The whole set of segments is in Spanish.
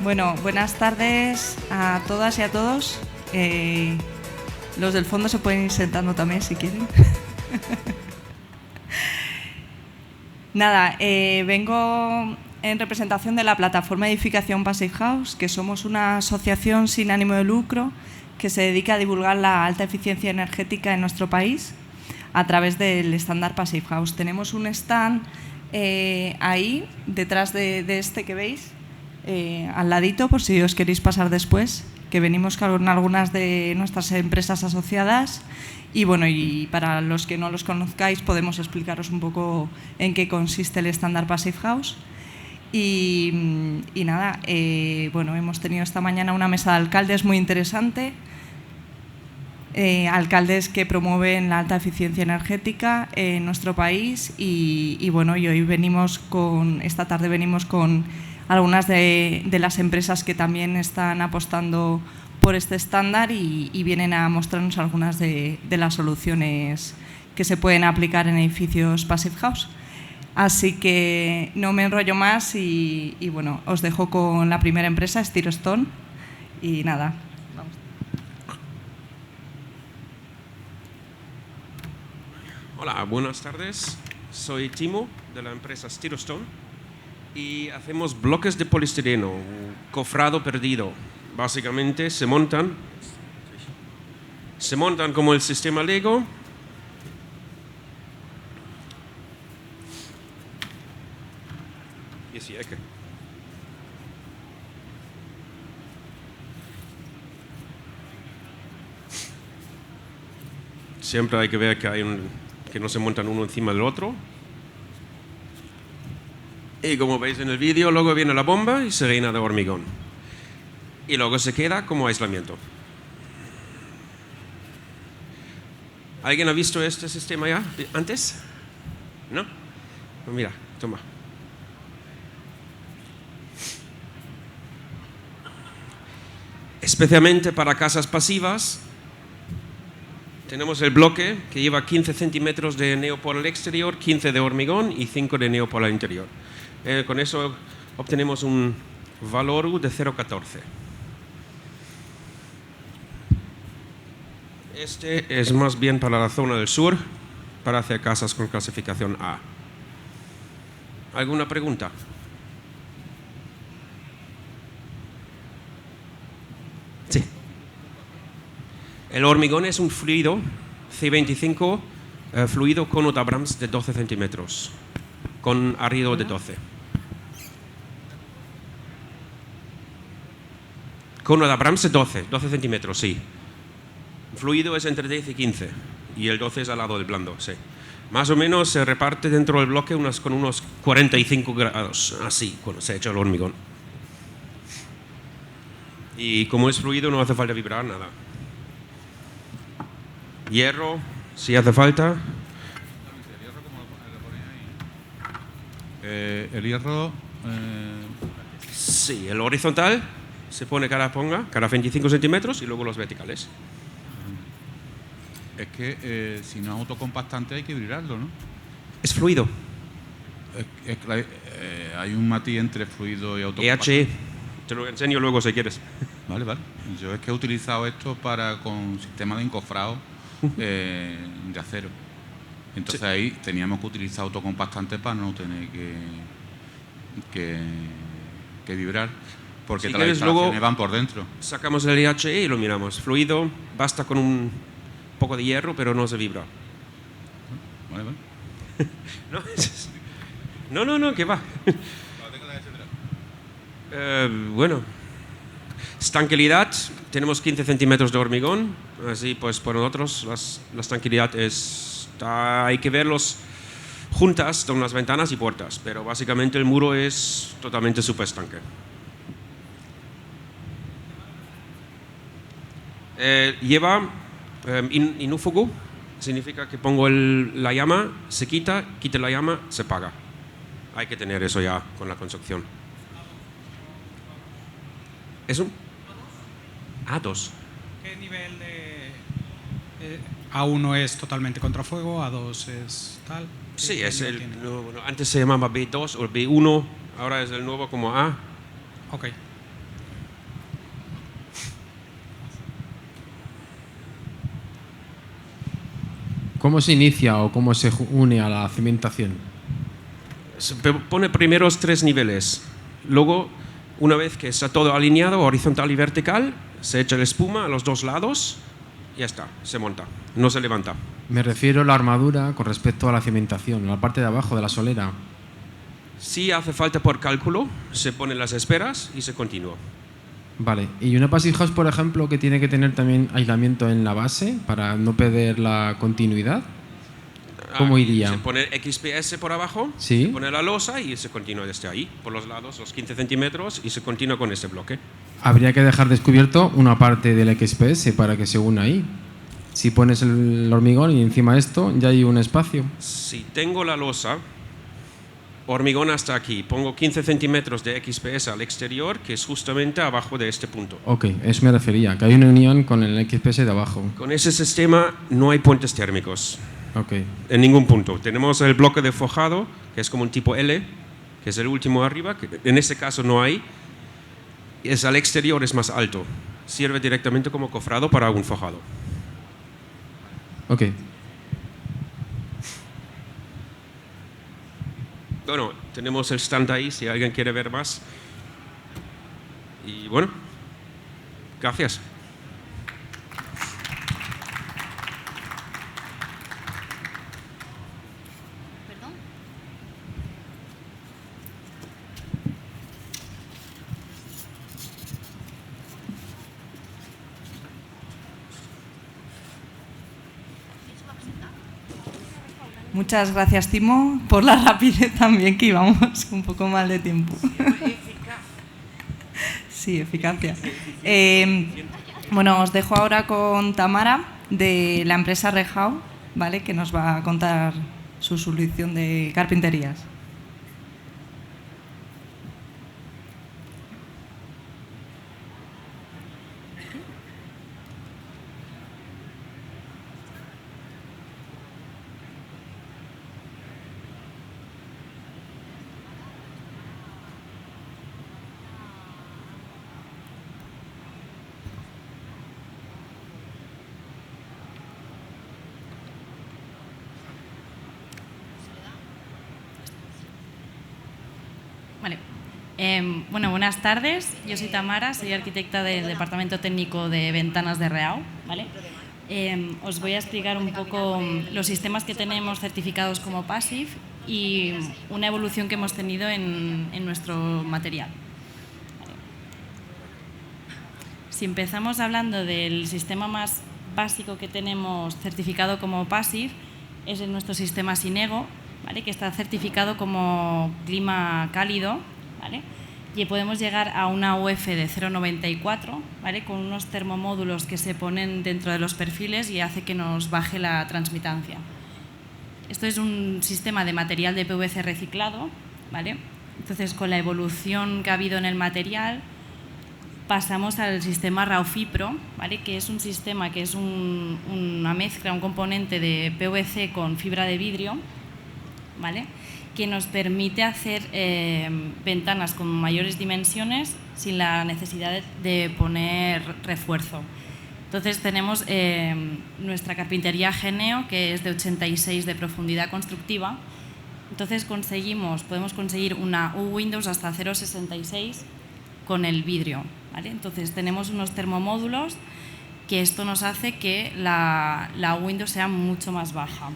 Bueno, buenas tardes a todas y a todos. Los del fondo se pueden ir sentando también si quieren. Nada, vengo en representación de la plataforma Edificación Passive House, que somos una asociación sin ánimo de lucro que se dedica a divulgar la alta eficiencia energética en nuestro país a través del estándar Passive House. Tenemos un stand ahí, detrás de este que veis, al ladito, por si os queréis pasar después, que venimos con algunas de nuestras empresas asociadas. Y bueno, y para los que no los conozcáis, podemos explicaros un poco en qué consiste el estándar Passive House. Y nada, bueno, hemos tenido esta mañana una mesa de alcaldes muy interesante. Alcaldes que promueven la alta eficiencia energética en nuestro país y bueno, y hoy esta tarde venimos con algunas de las empresas que también están apostando por este estándar y vienen a mostrarnos algunas de las soluciones que se pueden aplicar en edificios Passive House. Así que no me enrollo más y bueno, os dejo con la primera empresa, Stirostone, y nada. Hola, buenas tardes. Soy Timo de la empresa Stirostone y hacemos bloques de poliestireno, cofrado perdido. Básicamente se montan como el sistema Lego. Y así es que. Siempre hay que ver que no se montan uno encima del otro. Y como veis en el vídeo, luego viene la bomba y se llena de hormigón. Y luego se queda como aislamiento. ¿Alguien ha visto este sistema ya antes? ¿No? Pues mira, toma. Especialmente para casas pasivas, tenemos el bloque que lleva 15 centímetros de neopol al exterior, 15 de hormigón y 5 de neopol al interior. Con eso obtenemos un valor U de 0,14. Este es más bien para la zona del sur, para hacer casas con clasificación A. ¿Alguna pregunta? Sí. El hormigón es un fluido C25, fluido cono de Abrams de 12 centímetros, con arrido de 12. Cono de Abrams de 12 centímetros, sí. Fluido es entre 10 y 15, y el 12 es al lado del blando, sí. Más o menos se reparte dentro del bloque con unos 45 grados, así, cuando se echa el hormigón. Y como es fluido no hace falta vibrar nada. Hierro, si hace falta. El hierro... Sí, el horizontal se pone cada 25 centímetros y luego los verticales. Es que si no es autocompactante hay que vibrarlo, ¿no? Es fluido. Hay un matiz entre fluido y autocompactante. EHE, te lo enseño luego si quieres. Vale. Yo es que he utilizado esto con sistema de encofrado de acero. Entonces sí, ahí teníamos que utilizar autocompactante para no tener que vibrar, porque todas las instalaciones van por dentro. Sacamos el EHE y lo miramos. Fluido, basta con un poco de hierro, pero no se vibra. Vale. No, ¿qué va? Bueno, estanquilidad, tenemos 15 centímetros de hormigón, así pues por nosotros la estanquilidad hay que verlos juntas con las ventanas y puertas, pero básicamente el muro es totalmente superestanque. Lleva inúfugo, significa que pongo la llama, se quita la llama, se apaga. Hay que tener eso ya con la construcción. ¿Es un? A2. ¿Qué nivel de...? A1 es totalmente contrafuego, A2 es tal. Sí, es antes se llamaba B2 o B1, ahora es el nuevo como A. Ok. ¿Cómo se inicia o cómo se une a la cimentación? Se pone primeros 3 niveles. Luego, una vez que está todo alineado, horizontal y vertical, se echa la espuma a los 2 lados y ya está, se monta, no se levanta. Me refiero a la armadura con respecto a la cimentación, a la parte de abajo de la solera. Si hace falta por cálculo, se ponen las esperas y se continúa. Vale, y una Passive House, por ejemplo, que tiene que tener también aislamiento en la base para no perder la continuidad. ¿Cómo iría? Se pone XPS por abajo, Sí. se pone la losa y se continúa desde ahí, por los lados, los 15 centímetros, y se continúa con este bloque. Habría que dejar descubierto una parte del XPS para que se una ahí. Si pones el hormigón y encima esto, ya hay un espacio. Si tengo la losa, hormigón hasta aquí, pongo 15 centímetros de XPS al exterior, que es justamente abajo de este punto. Ok, eso me refería, que hay una unión con el XPS de abajo. Con ese sistema no hay puentes térmicos. Ok, En ningún punto. Tenemos el bloque de forjado, que es como un tipo L, que es el último arriba, que en este caso no hay. Es al exterior, es más alto. Sirve directamente como cofrado para un forjado. ok. Bueno, tenemos el stand ahí si alguien quiere ver más. Y bueno, gracias. Muchas gracias, Timo, por la rapidez también, que íbamos un poco mal de tiempo. Sí, eficacia. Bueno, os dejo ahora con Tamara, de la empresa Rehau, ¿vale? Que nos va a contar su solución de carpinterías. Vale. Bueno, buenas tardes. Yo soy Tamara, soy arquitecta del Departamento Técnico de Ventanas de Rehau. ¿Vale? Os voy a explicar un poco los sistemas que tenemos certificados como Passive y una evolución que hemos tenido en nuestro material. Vale. Si empezamos hablando del sistema más básico que tenemos certificado como Passive, es nuestro sistema Sinego, ¿vale? Que está certificado como clima cálido, ¿vale? Y podemos llegar a una UF de 0,94, ¿vale? Con unos termomódulos que se ponen dentro de los perfiles y hace que nos baje la transmitancia. Esto es un sistema de material de PVC reciclado, ¿vale? Entonces, con la evolución que ha habido en el material, pasamos al sistema Raufipro, ¿vale? Que es un sistema que es una mezcla, un componente de PVC con fibra de vidrio, ¿vale? Que nos permite hacer ventanas con mayores dimensiones sin la necesidad de poner refuerzo. Entonces tenemos nuestra carpintería Geneo, que es de 86 de profundidad constructiva. Entonces podemos conseguir una U-Windows hasta 0,66 con el vidrio, ¿vale? Entonces tenemos unos termomódulos que esto nos hace que la U-Windows sea mucho más baja.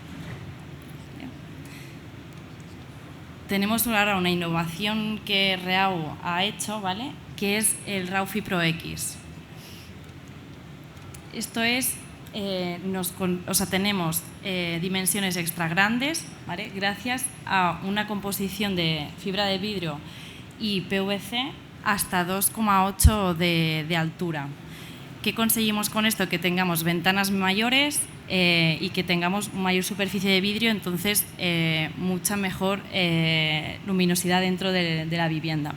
Tenemos ahora una innovación que Rehau ha hecho, ¿vale? Que es el Raufipro X. Esto es, tenemos dimensiones extra grandes, ¿vale? Gracias a una composición de fibra de vidrio y PVC hasta 2,8 de altura. ¿Qué conseguimos con esto? Que tengamos ventanas mayores y que tengamos mayor superficie de vidrio, entonces mucha mejor luminosidad dentro de la vivienda.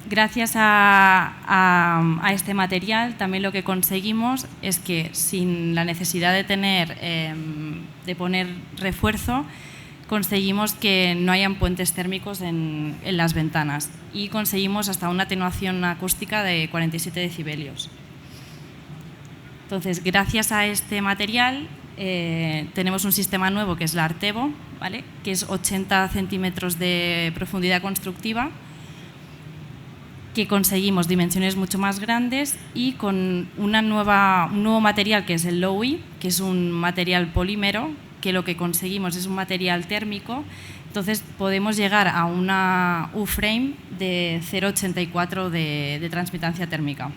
Gracias a este material también lo que conseguimos es que sin la necesidad de poner refuerzo, conseguimos que no hayan puentes térmicos en las ventanas y conseguimos hasta una atenuación acústica de 47 decibelios. Entonces, gracias a este material tenemos un sistema nuevo que es la Artevo, ¿vale? Que es 80 centímetros de profundidad constructiva, que conseguimos dimensiones mucho más grandes y con un nuevo material que es el Lowy, que es un material polímero, que lo que conseguimos es un material térmico. Entonces podemos llegar a una U-frame de 0,84 de transmitancia térmica.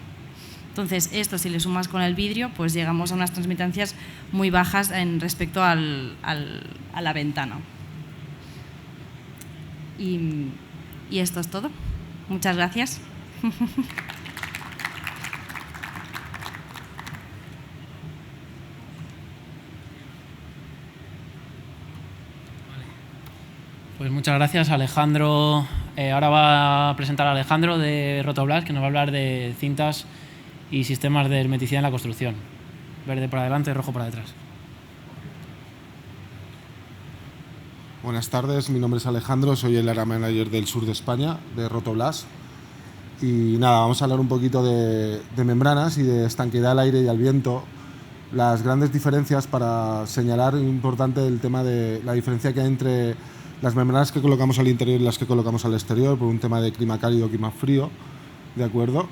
Entonces esto, si le sumas con el vidrio, pues llegamos a unas transmitancias muy bajas en respecto a la ventana. Y esto es todo. Muchas gracias. Pues muchas gracias, Alejandro. Ahora va a presentar a Alejandro de Rotoblas, que nos va a hablar de cintas y sistemas de hermeticidad en la construcción. Verde por adelante, rojo por detrás. Buenas tardes, mi nombre es Alejandro, soy el Area Manager del sur de España, de Rotoblas. Y nada, vamos a hablar un poquito de membranas y de estanqueidad al aire y al viento. Las grandes diferencias, para señalar importante el tema de la diferencia que hay entre las membranas que colocamos al interior y las que colocamos al exterior, por un tema de clima cálido o clima frío, ¿de acuerdo?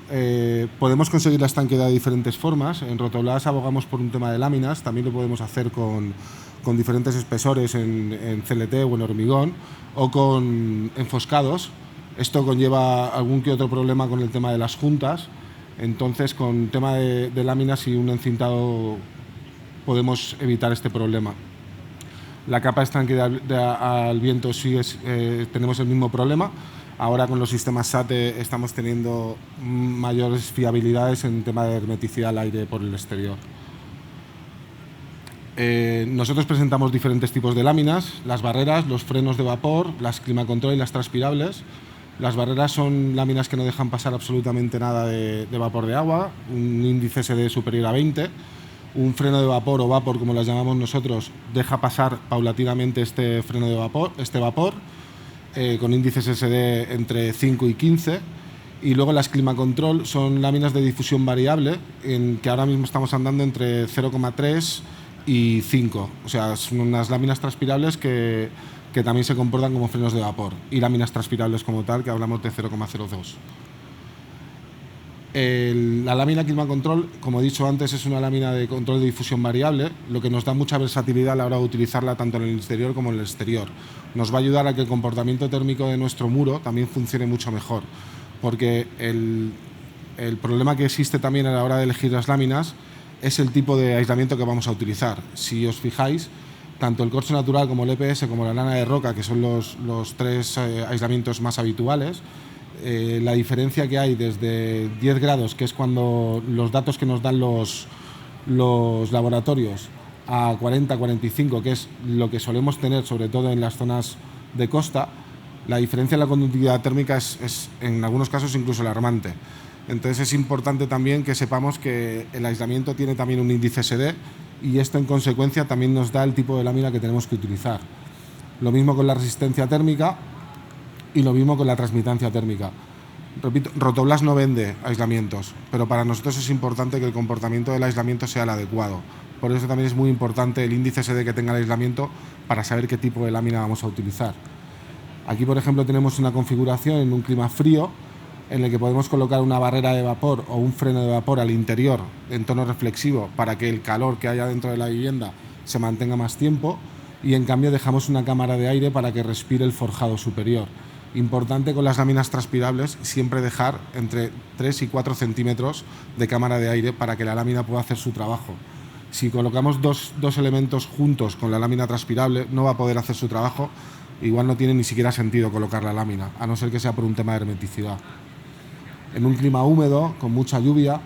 Podemos conseguir la estanqueidad de diferentes formas. En Rotoblas abogamos por un tema de láminas, también lo podemos hacer con diferentes espesores en CLT o en hormigón, o con enfoscados. Esto conlleva algún que otro problema con el tema de las juntas. Entonces, con tema de láminas y un encintado podemos evitar este problema. La capa de estanqueidad al viento sí tenemos el mismo problema. Ahora con los sistemas SATE estamos teniendo mayores fiabilidades en tema de hermeticidad al aire por el exterior. Nosotros presentamos diferentes tipos de láminas: las barreras, los frenos de vapor, las climacontrol y las transpirables. Las barreras son láminas que no dejan pasar absolutamente nada de vapor de agua, un índice SD superior a 20. Un freno de vapor o vapor, como las llamamos nosotros, deja pasar paulatinamente este freno de vapor, con índices SD entre 5 y 15. Y luego las climacontrol son láminas de difusión variable, en que ahora mismo estamos andando entre 0,3 y 5. O sea, son unas láminas transpirables que también se comportan como frenos de vapor, y láminas transpirables como tal, que hablamos de 0,02. La lámina climacontrol, como he dicho antes, es una lámina de control de difusión variable, lo que nos da mucha versatilidad a la hora de utilizarla tanto en el interior como en el exterior. Nos va a ayudar a que el comportamiento térmico de nuestro muro también funcione mucho mejor, porque el problema que existe también a la hora de elegir las láminas es el tipo de aislamiento que vamos a utilizar. Si os fijáis, tanto el corcho natural como el EPS como la lana de roca, que son los tres aislamientos más habituales, la diferencia que hay desde 10 grados, que es cuando los datos que nos dan los laboratorios, a 40, 45, que es lo que solemos tener sobre todo en las zonas de costa, la diferencia en la conductividad térmica es en algunos casos incluso alarmante. Entonces es importante también que sepamos que el aislamiento tiene también un índice SD, y esto en consecuencia también nos da el tipo de lámina que tenemos que utilizar. Lo mismo con la resistencia térmica y lo mismo con la transmitancia térmica. Repito, Rotoblas no vende aislamientos, pero para nosotros es importante que el comportamiento del aislamiento sea el adecuado. Por eso también es muy importante el índice SD que tenga el aislamiento para saber qué tipo de lámina vamos a utilizar. Aquí, por ejemplo, tenemos una configuración en un clima frío en el que podemos colocar una barrera de vapor o un freno de vapor al interior en tono reflexivo para que el calor que haya dentro de la vivienda se mantenga más tiempo, y en cambio dejamos una cámara de aire para que respire el forjado superior. Importante con las láminas transpirables siempre dejar entre 3 y 4 centímetros de cámara de aire para que la lámina pueda hacer su trabajo. Si colocamos dos elementos juntos con la lámina transpirable, no va a poder hacer su trabajo. Igual no tiene ni siquiera sentido colocar la lámina, a no ser que sea por un tema de hermeticidad. En un clima húmedo, con mucha lluvia,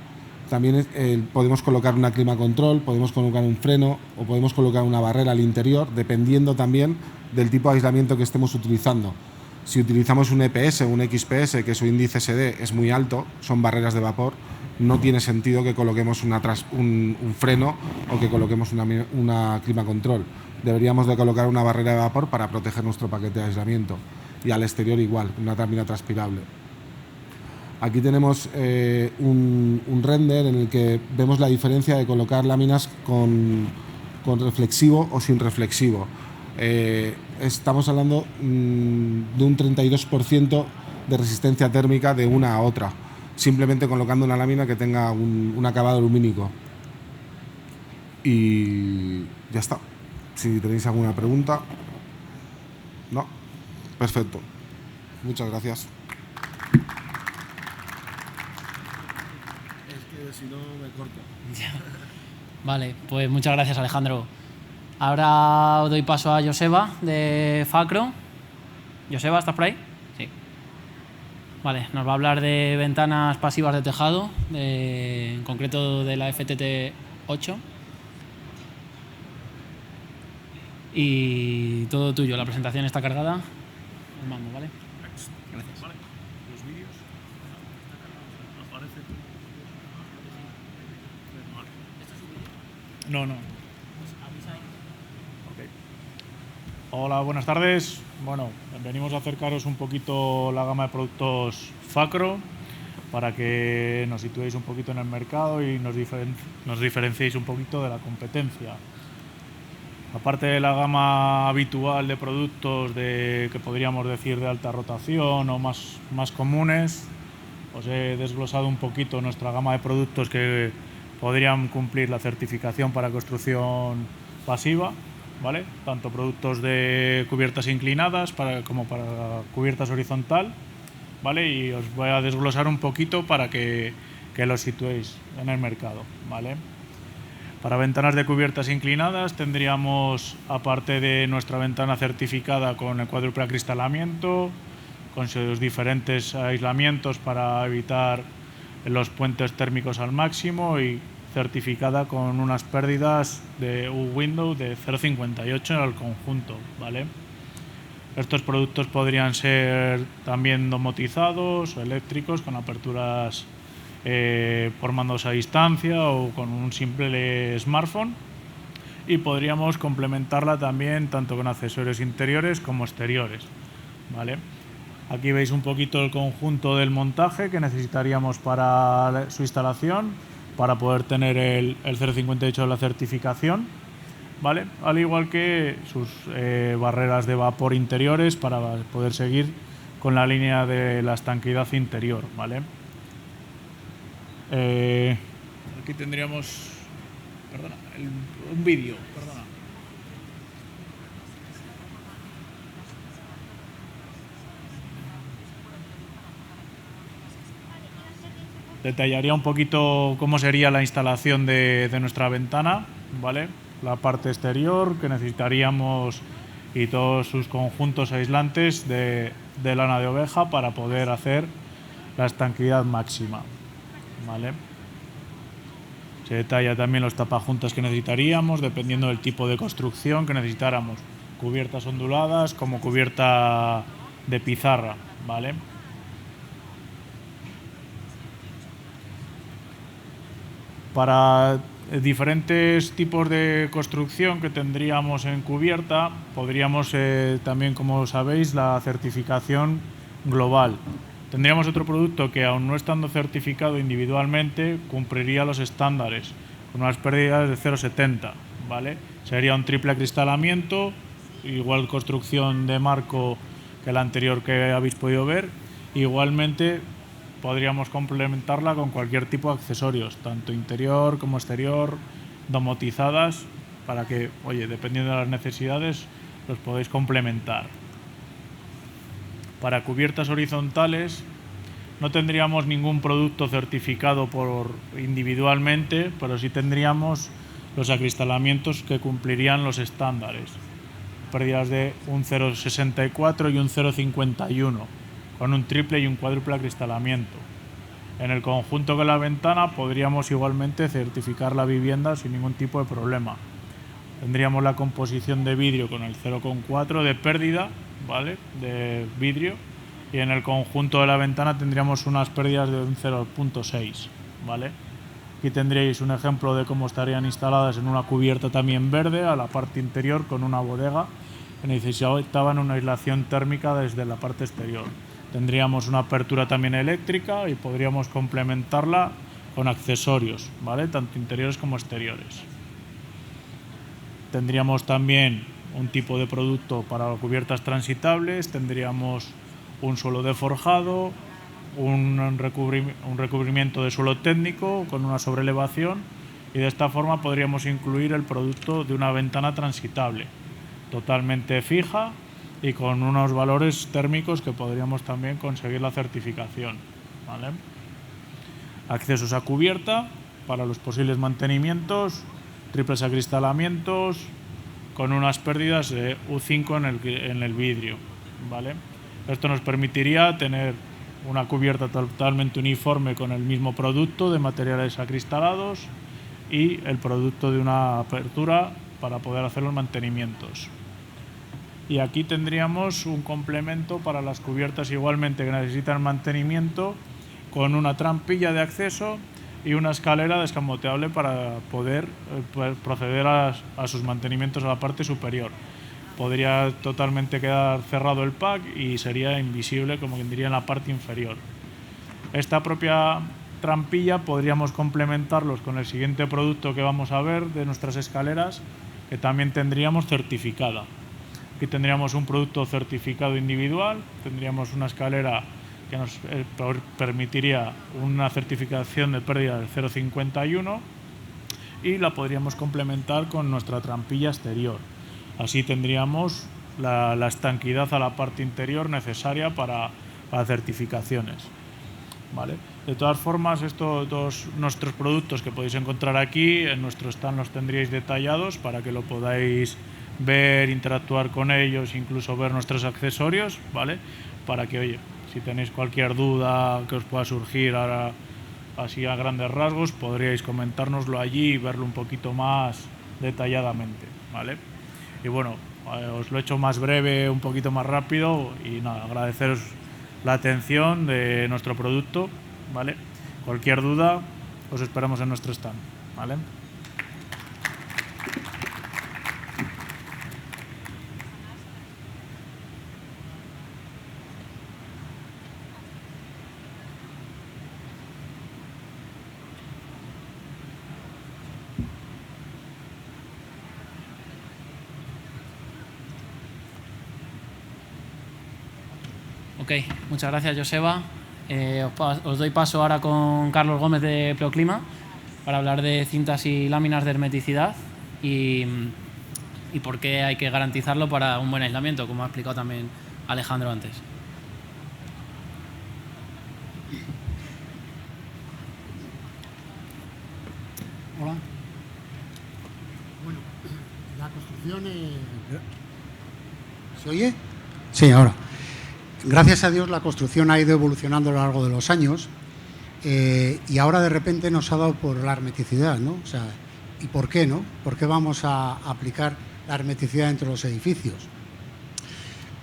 también podemos colocar una climacontrol, podemos colocar un freno o podemos colocar una barrera al interior, dependiendo también del tipo de aislamiento que estemos utilizando. Si utilizamos un EPS o un XPS, que su índice SD es muy alto, son barreras de vapor, no tiene sentido que coloquemos un freno o que coloquemos una climacontrol. Deberíamos de colocar una barrera de vapor para proteger nuestro paquete de aislamiento. Y al exterior igual, una lámina transpirable. Aquí tenemos un render en el que vemos la diferencia de colocar láminas con con reflexivo o sin reflexivo. Estamos hablando de un 32% de resistencia térmica de una a otra, simplemente colocando una lámina que tenga un acabado lumínico. Y ya está. Si tenéis alguna pregunta. No. Perfecto. Muchas gracias. Es que si no me corto. Vale, pues muchas gracias, Alejandro. Ahora doy paso a Joseba de Facro. Joseba, ¿estás por ahí? Sí. Vale, nos va a hablar de ventanas pasivas de tejado, en concreto de la FTT8. Y todo tuyo, la presentación está cargada. El mando, ¿vale? Gracias. Vale. Los vídeos aparecen. No. Okay. Hola, buenas tardes. Bueno, venimos a acercaros un poquito la gama de productos Facro para que nos situéis un poquito en el mercado y nos diferenciéis un poquito de la competencia. Aparte de la gama habitual de productos que podríamos decir de alta rotación o más comunes, os he desglosado un poquito nuestra gama de productos que podrían cumplir la certificación para construcción pasiva, ¿vale? Tanto productos de cubiertas inclinadas como para cubiertas horizontal, ¿vale? Y os voy a desglosar un poquito para que los situéis en el mercado, ¿vale? Para ventanas de cubiertas inclinadas tendríamos, aparte de nuestra ventana certificada con el cuádruple acristalamiento, con sus diferentes aislamientos para evitar los puentes térmicos al máximo y certificada con unas pérdidas de U-Window de 0,58 en el conjunto, ¿vale? Estos productos podrían ser también domotizados o eléctricos con aperturas por mandos a distancia o con un simple smartphone, y podríamos complementarla también tanto con accesorios interiores como exteriores, ¿vale? Aquí veis un poquito el conjunto del montaje que necesitaríamos para su instalación para poder tener el 0,58 de la certificación, ¿vale? Al igual que sus barreras de vapor interiores para poder seguir con la línea de la estanqueidad interior, ¿vale? Aquí tendríamos un vídeo. Detallaría un poquito cómo sería la instalación de nuestra ventana, ¿vale? La parte exterior que necesitaríamos y todos sus conjuntos aislantes de lana de oveja para poder hacer la estanqueidad máxima, ¿vale? Se detalla también los tapajuntas que necesitaríamos dependiendo del tipo de construcción que necesitáramos, cubiertas onduladas como cubierta de pizarra, ¿vale? Para diferentes tipos de construcción que tendríamos en cubierta, podríamos también, como sabéis, la certificación global. Tendríamos otro producto que, aun no estando certificado individualmente, cumpliría los estándares, con unas pérdidas de 0,70, ¿vale? Sería un triple acristalamiento, igual construcción de marco que la anterior que habéis podido ver. Igualmente podríamos complementarla con cualquier tipo de accesorios, tanto interior como exterior, domotizadas, para que, oye, dependiendo de las necesidades, los podéis complementar. Para cubiertas horizontales no tendríamos ningún producto certificado individualmente, pero sí tendríamos los acristalamientos que cumplirían los estándares. Pérdidas de un 0,64 y un 0,51, con un triple y un cuádruple acristalamiento. En el conjunto con la ventana podríamos igualmente certificar la vivienda sin ningún tipo de problema. Tendríamos la composición de vidrio con el 0,4 de pérdida, ¿vale?, de vidrio, y en el conjunto de la ventana tendríamos unas pérdidas de un 0,6, ¿vale? Aquí tendríais un ejemplo de cómo estarían instaladas en una cubierta también verde a la parte interior con una bodega que necesitaban una aislación térmica desde la parte exterior. Tendríamos una apertura también eléctrica y podríamos complementarla con accesorios, ¿vale?, tanto interiores como exteriores. Tendríamos también un tipo de producto para cubiertas transitables, tendríamos un suelo de forjado, un recubrimiento de suelo técnico con una sobrelevación, y de esta forma podríamos incluir el producto de una ventana transitable, totalmente fija y con unos valores térmicos que podríamos también conseguir la certificación, ¿vale? Accesos a cubierta para los posibles mantenimientos, triples acristalamientos con unas pérdidas de U5 en el vidrio, ¿vale? Esto nos permitiría tener una cubierta totalmente uniforme con el mismo producto de materiales acristalados y el producto de una apertura para poder hacer los mantenimientos. Y aquí tendríamos un complemento para las cubiertas igualmente que necesitan mantenimiento, con una trampilla de acceso y una escalera descamoteable para poder proceder a sus mantenimientos a la parte superior. Podría totalmente quedar cerrado el pack y sería invisible, como quien diría, en la parte inferior. Esta propia trampilla podríamos complementarlos con el siguiente producto que vamos a ver de nuestras escaleras, que también tendríamos certificada. Aquí tendríamos un producto certificado individual, tendríamos una escalera que nos permitiría una certificación de pérdida de 0,51 y la podríamos complementar con nuestra trampilla exterior. Así tendríamos la estanquidad a la parte interior necesaria para certificaciones, ¿vale? De todas formas, nuestros productos que podéis encontrar aquí, en nuestro stand los tendríais detallados para que lo podáis ver, interactuar con ellos, incluso ver nuestros accesorios, ¿vale? Para que, oye, si tenéis cualquier duda que os pueda surgir ahora, así a grandes rasgos, podríais comentárnoslo allí y verlo un poquito más detalladamente, ¿vale? Y bueno, os lo he hecho más breve, un poquito más rápido, y nada, agradeceros la atención de nuestro producto, ¿vale? Cualquier duda, os esperamos en nuestro stand, ¿vale? Ok, muchas gracias, Joseba. Os doy paso ahora con Carlos Gómez de Pleoclima para hablar de cintas y láminas de hermeticidad y por qué hay que garantizarlo para un buen aislamiento, como ha explicado también Alejandro antes. Hola. Bueno, la construcción... ¿Se oye? Sí, ahora. Gracias a Dios la construcción ha ido evolucionando a lo largo de los años y ahora de repente nos ha dado por la hermeticidad, ¿no? O sea, ¿y por qué, no? ¿Por qué vamos a aplicar la hermeticidad entre los edificios?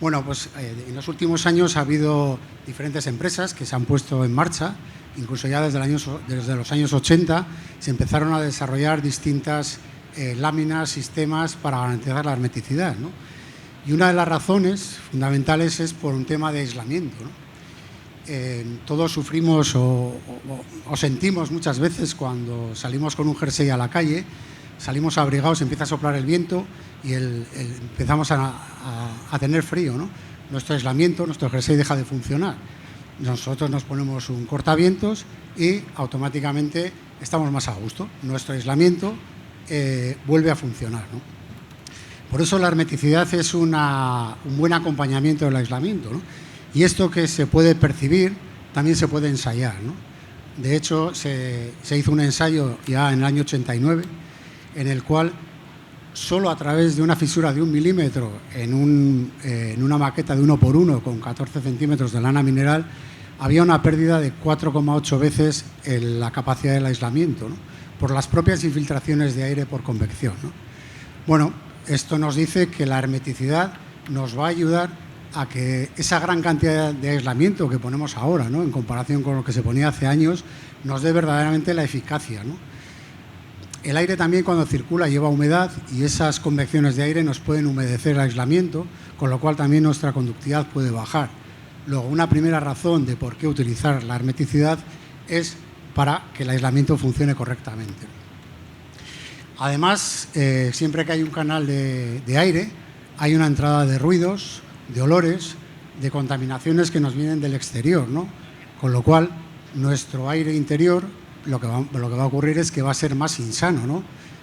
Bueno, pues en los últimos años ha habido diferentes empresas que se han puesto en marcha, incluso ya desde los años 80 se empezaron a desarrollar distintas láminas, sistemas para garantizar la hermeticidad, ¿no? Y una de las razones fundamentales es por un tema de aislamiento, ¿no? Todos sufrimos o sentimos muchas veces cuando salimos con un jersey a la calle, salimos abrigados, empieza a soplar el viento y empezamos a tener frío, ¿no? Nuestro aislamiento, nuestro jersey deja de funcionar. Nosotros nos ponemos un cortavientos y automáticamente estamos más a gusto. Nuestro aislamiento vuelve a funcionar, ¿no? Por eso la hermeticidad es un buen acompañamiento del aislamiento, ¿no? Y esto que se puede percibir también se puede ensayar, ¿no? De hecho, se hizo un ensayo ya en el año 89 en el cual solo a través de una fisura de 1 milímetro en una maqueta de 1x1 con 14 centímetros de lana mineral había una pérdida de 4,8 veces en la capacidad del aislamiento, ¿no? Por las propias infiltraciones de aire por convección, ¿no? Bueno, esto nos dice que la hermeticidad nos va a ayudar a que esa gran cantidad de aislamiento que ponemos ahora, ¿no? En comparación con lo que se ponía hace años, nos dé verdaderamente la eficacia, ¿no? El aire también, cuando circula, lleva humedad y esas convecciones de aire nos pueden humedecer el aislamiento, con lo cual también nuestra conductividad puede bajar. Luego, una primera razón de por qué utilizar la hermeticidad es para que el aislamiento funcione correctamente. Además, siempre que hay un canal de aire, hay una entrada de ruidos, de olores, de contaminaciones que nos vienen del exterior, ¿no? Con lo cual, nuestro aire interior, lo que va a ocurrir es que va a ser más insano, ¿no?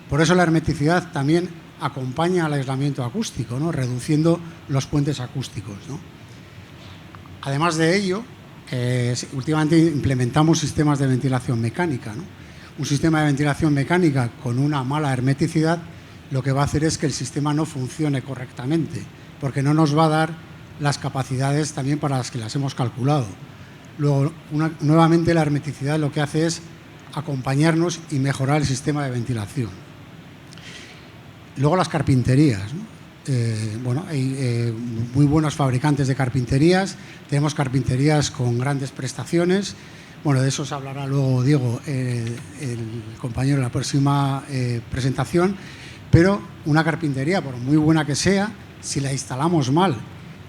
Por eso la hermeticidad también acompaña al aislamiento acústico, ¿no? Reduciendo los puentes acústicos, ¿no? Además de ello, últimamente implementamos sistemas de ventilación mecánica, ¿no? Un sistema de ventilación mecánica con una mala hermeticidad lo que va a hacer es que el sistema no funcione correctamente, porque no nos va a dar las capacidades también para las que las hemos calculado. Luego, nuevamente la hermeticidad lo que hace es acompañarnos y mejorar el sistema de ventilación. Luego las carpinterías, ¿no? Bueno, hay muy buenos fabricantes de carpinterías, tenemos carpinterías con grandes prestaciones. Bueno, de eso se hablará luego Diego, el compañero, en la próxima presentación, pero una carpintería, por muy buena que sea, si la instalamos mal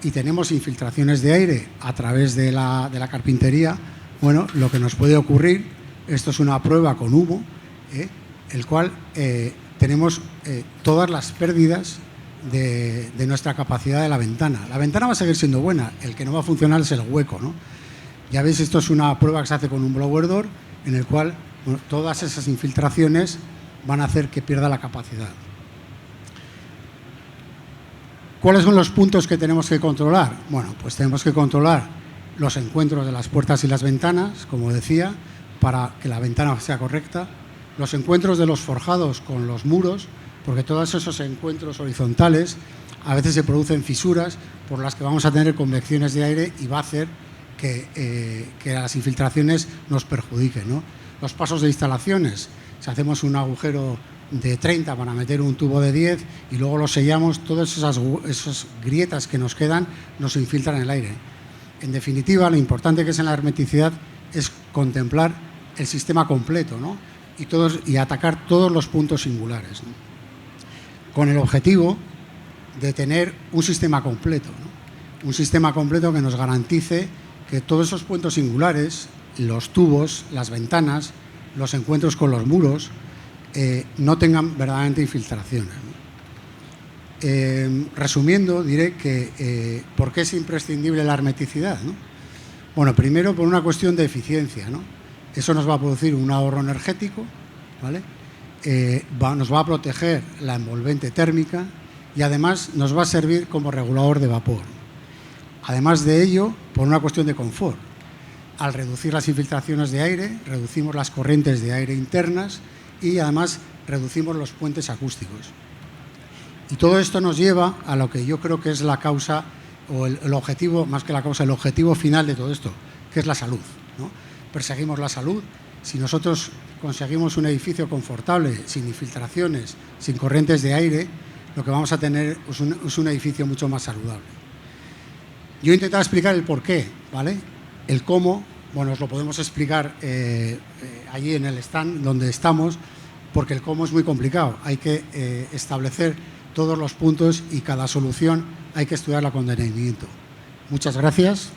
y tenemos infiltraciones de aire a través de la carpintería, bueno, lo que nos puede ocurrir, esto es una prueba con humo, el cual tenemos todas las pérdidas de nuestra capacidad de la ventana. La ventana va a seguir siendo buena, el que no va a funcionar es el hueco, ¿no? Ya veis, esto es una prueba que se hace con un blower door, en el cual bueno, todas esas infiltraciones van a hacer que pierda la capacidad. ¿Cuáles son los puntos que tenemos que controlar? Bueno, pues tenemos que controlar los encuentros de las puertas y las ventanas, como decía, para que la ventana sea correcta, los encuentros de los forjados con los muros, porque todos esos encuentros horizontales a veces se producen fisuras por las que vamos a tener convecciones de aire y va a hacer que las infiltraciones nos perjudiquen, ¿no? Los pasos de instalaciones, si hacemos un agujero de 30 para meter un tubo de 10 y luego lo sellamos, todas esas grietas que nos quedan nos infiltran en el aire. En definitiva, lo importante que es en la hermeticidad es contemplar el sistema completo, ¿no? y atacar todos los puntos singulares, ¿no? Con el objetivo de tener un sistema completo, ¿no? Un sistema completo que nos garantice que todos esos puntos singulares, los tubos, las ventanas, los encuentros con los muros, no tengan verdaderamente infiltraciones, ¿no? Resumiendo, diré que ¿por qué es imprescindible la hermeticidad, ¿no? Bueno, primero por una cuestión de eficiencia, ¿no? Eso nos va a producir un ahorro energético, ¿vale? Nos va a proteger la envolvente térmica y además nos va a servir como regulador de vapor. Además de ello, por una cuestión de confort. Al reducir las infiltraciones de aire, reducimos las corrientes de aire internas y además reducimos los puentes acústicos. Y todo esto nos lleva a lo que yo creo que es la causa o el objetivo, más que la causa, el objetivo final de todo esto, que es la salud, ¿no? Perseguimos la salud. Si nosotros conseguimos un edificio confortable, sin infiltraciones, sin corrientes de aire, lo que vamos a tener es un edificio mucho más saludable. Yo he intentado explicar el porqué, ¿vale? El cómo, bueno, os lo podemos explicar allí en el stand donde estamos, porque el cómo es muy complicado. Hay que establecer todos los puntos y cada solución hay que estudiarla con detenimiento. Muchas gracias.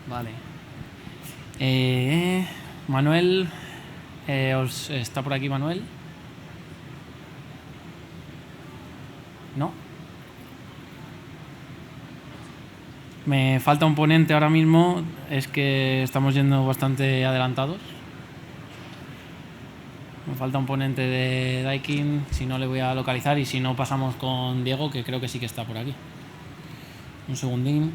Vale. Manuel, ¿está por aquí Manuel? ¿No? Me falta un ponente ahora mismo, es que estamos yendo bastante adelantados. Me falta un ponente de Daikin, si no le voy a localizar y si no pasamos con Diego, que creo que sí que está por aquí. Un segundín.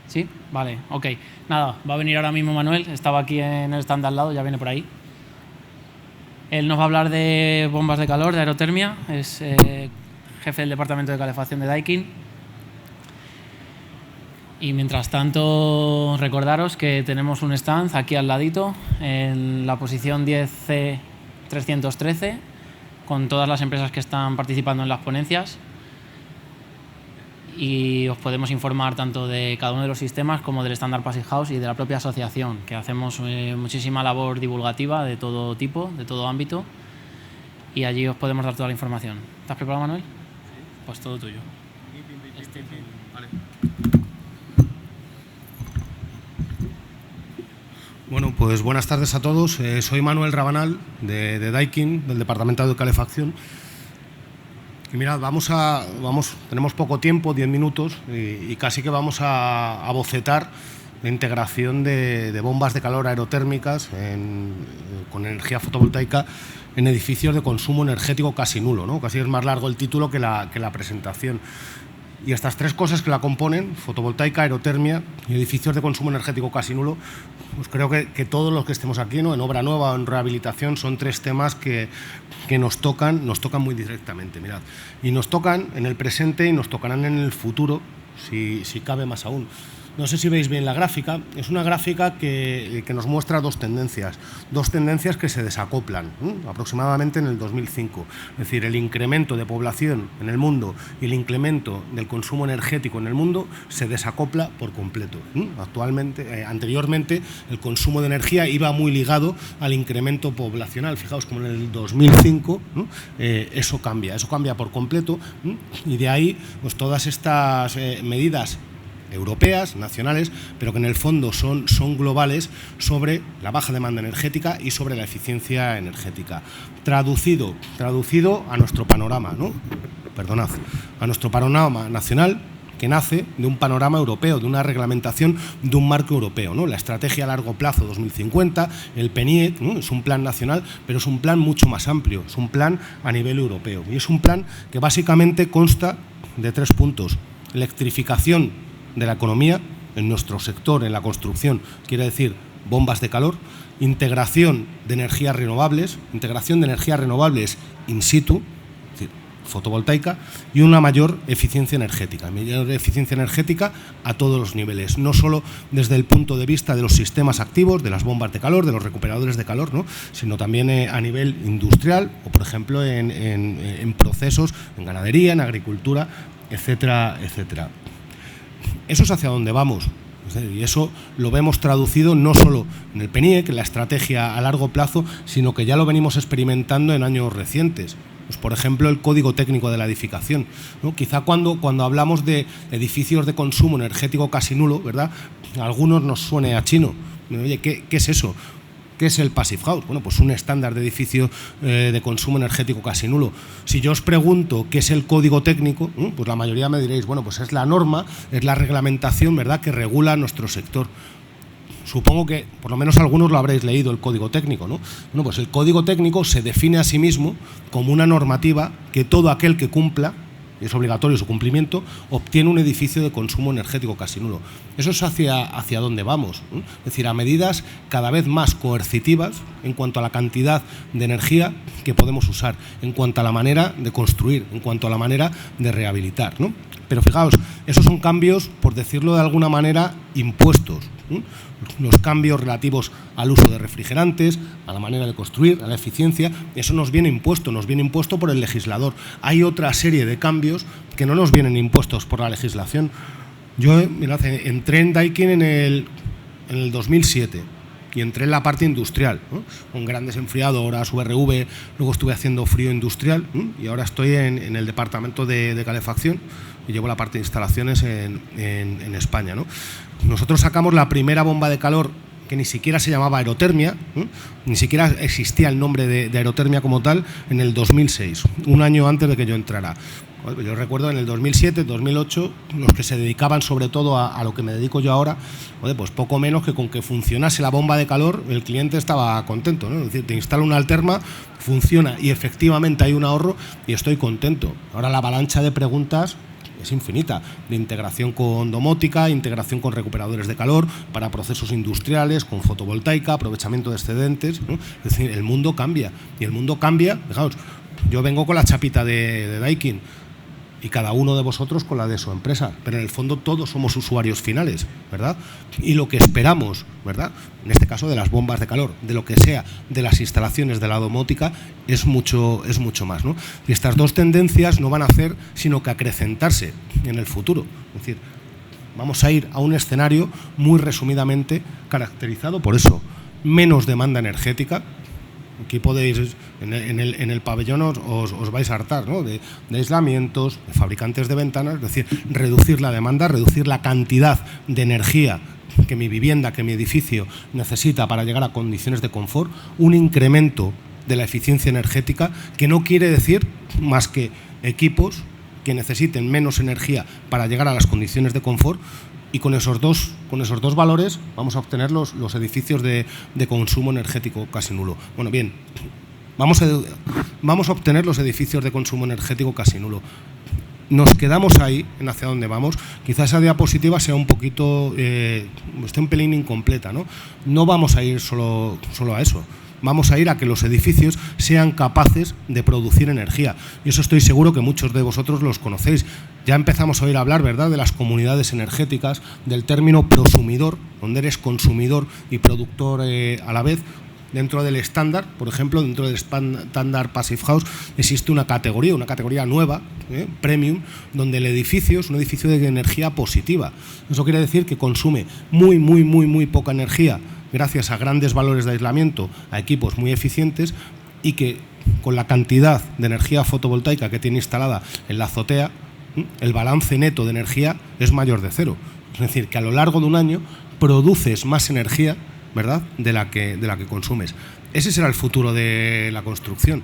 ¿Sí? Vale, ok. Nada, va a venir ahora mismo Manuel, estaba aquí en el stand al lado, ya viene por ahí. Él nos va a hablar de bombas de calor, de aerotermia, es jefe del departamento de calefacción de Daikin. Y mientras tanto, recordaros que tenemos un stand aquí al ladito, en la posición 10C313, con todas las empresas que están participando en las ponencias. Y os podemos informar tanto de cada uno de los sistemas como del Standard Passive House y de la propia asociación, que hacemos muchísima labor divulgativa de todo tipo, de todo ámbito, y allí os podemos dar toda la información. ¿Estás preparado, Manuel? Sí. Pues todo tuyo. Vale. Bueno, pues buenas tardes a todos. Soy Manuel Rabanal de Daikin, del Departamento de Calefacción. Y mirad, tenemos poco tiempo, 10 minutos, y casi que vamos a bocetar la integración de bombas de calor aerotérmicas con energía fotovoltaica en edificios de consumo energético casi nulo, ¿no? Casi es más largo el título que la presentación. Y estas tres cosas que la componen, fotovoltaica, aerotermia y edificios de consumo energético casi nulo, pues creo que todos los que estemos aquí, ¿no?, en obra nueva o en rehabilitación, son tres temas que nos tocan muy directamente, mirad. Y nos tocan en el presente y nos tocarán en el futuro, si cabe más aún. No sé si veis bien la gráfica. Es una gráfica que nos muestra dos tendencias que se desacoplan aproximadamente en el 2005. Es decir, el incremento de población en el mundo y el incremento del consumo energético en el mundo se desacopla por completo. Anteriormente, el consumo de energía iba muy ligado al incremento poblacional. Fijaos como en el 2005 eso cambia por completo, y de ahí pues todas estas medidas europeas, nacionales, pero que en el fondo son globales, sobre la baja demanda energética y sobre la eficiencia energética. Traducido a nuestro panorama, ¿no? A nuestro panorama nacional, que nace de un panorama europeo, de una reglamentación, de un marco europeo, ¿no? La estrategia a largo plazo 2050, el PNIEC, ¿no?, es un plan nacional, pero es un plan mucho más amplio, es un plan a nivel europeo, y es un plan que básicamente consta de 3 puntos: electrificación de la economía en nuestro sector, en la construcción, quiere decir bombas de calor, integración de energías renovables in situ, es decir, fotovoltaica, y una mayor eficiencia energética a todos los niveles, no solo desde el punto de vista de los sistemas activos, de las bombas de calor, de los recuperadores de calor, ¿no?, sino también a nivel industrial, o por ejemplo en procesos, en ganadería, en agricultura, etcétera, etcétera. Eso es hacia donde vamos, y eso lo vemos traducido no solo en el PNIEC, en la estrategia a largo plazo, sino que ya lo venimos experimentando en años recientes. Pues, por ejemplo, el Código Técnico de la Edificación, ¿no? Quizá cuando hablamos de edificios de consumo energético casi nulo, ¿verdad?, a algunos nos suene a chino. Oye, ¿qué es eso? ¿Qué es el Passive House? Bueno, pues un estándar de edificio de consumo energético casi nulo. Si yo os pregunto qué es el código técnico, pues la mayoría me diréis, bueno, pues es la norma, es la reglamentación, ¿verdad?, que regula nuestro sector. Supongo que por lo menos algunos lo habréis leído, el código técnico, ¿no? Bueno, pues el código técnico se define a sí mismo como una normativa que todo aquel que cumpla, y es obligatorio su cumplimiento, obtiene un edificio de consumo energético casi nulo. Eso es hacia dónde vamos, ¿no? Es decir, a medidas cada vez más coercitivas en cuanto a la cantidad de energía que podemos usar, en cuanto a la manera de construir, en cuanto a la manera de rehabilitar, ¿no? Pero fijaos, esos son cambios, por decirlo de alguna manera, impuestos, ¿no? Los cambios relativos al uso de refrigerantes, a la manera de construir, a la eficiencia, eso nos viene impuesto por el legislador. Hay otra serie de cambios que no nos vienen impuestos por la legislación. Yo entré en Daikin en el 2007 y entré en la parte industrial, ¿no?, con grandes enfriadoras, VRV, luego estuve haciendo frío industrial, ¿no?, y ahora estoy en el departamento de calefacción y llevo la parte de instalaciones en España, ¿no? Nosotros sacamos la primera bomba de calor que ni siquiera se llamaba aerotermia, ni siquiera existía el nombre de aerotermia como tal, en el 2006, un año antes de que yo entrara. Yo recuerdo en el 2007, 2008, los que se dedicaban sobre todo a lo que me dedico yo ahora, pues poco menos que con que funcionase la bomba de calor, el cliente estaba contento, ¿no? Es decir, te instala una Alterma, funciona y efectivamente hay un ahorro y estoy contento. Ahora la avalancha de preguntas es infinita, de integración con domótica, integración con recuperadores de calor para procesos industriales, con fotovoltaica, aprovechamiento de excedentes, ¿no? Es decir, el mundo cambia, y el mundo cambia, fijaos, yo vengo con la chapita de Daikin, y cada uno de vosotros con la de su empresa, pero en el fondo todos somos usuarios finales, ¿verdad? Y lo que esperamos, ¿verdad?, en este caso de las bombas de calor, de lo que sea, de las instalaciones de la domótica, es mucho más, ¿no? Y estas dos tendencias no van a hacer sino que acrecentarse en el futuro. Es decir, vamos a ir a un escenario muy resumidamente caracterizado por eso: menos demanda energética. Aquí podéis, en el pabellón os vais a hartar, ¿no?, de aislamientos, de fabricantes de ventanas, es decir, reducir la demanda, reducir la cantidad de energía que mi vivienda, que mi edificio necesita para llegar a condiciones de confort, un incremento de la eficiencia energética que no quiere decir más que equipos que necesiten menos energía para llegar a las condiciones de confort. Y con esos dos valores vamos a obtener los edificios de consumo energético casi nulo. Bueno, bien, vamos a obtener los edificios de consumo energético casi nulo. Nos quedamos ahí, en hacia dónde vamos. Quizás esa diapositiva sea un poquito, esté un pelín incompleta, ¿no? No vamos a ir solo a eso. Vamos a ir a que los edificios sean capaces de producir energía. Y eso estoy seguro que muchos de vosotros los conocéis. Ya empezamos a oír hablar, ¿verdad?, de las comunidades energéticas, del término prosumidor, donde eres consumidor y productor a la vez. Dentro del estándar, por ejemplo, dentro del estándar Passive House existe una categoría nueva, premium, donde el edificio es un edificio de energía positiva. Eso quiere decir que consume muy poca energía gracias a grandes valores de aislamiento, a equipos muy eficientes, y que con la cantidad de energía fotovoltaica que tiene instalada en la azotea, el balance neto de energía es mayor de cero. Es decir, que a lo largo de un año produces más energía, ¿verdad?, de la que consumes. Ese será el futuro de la construcción.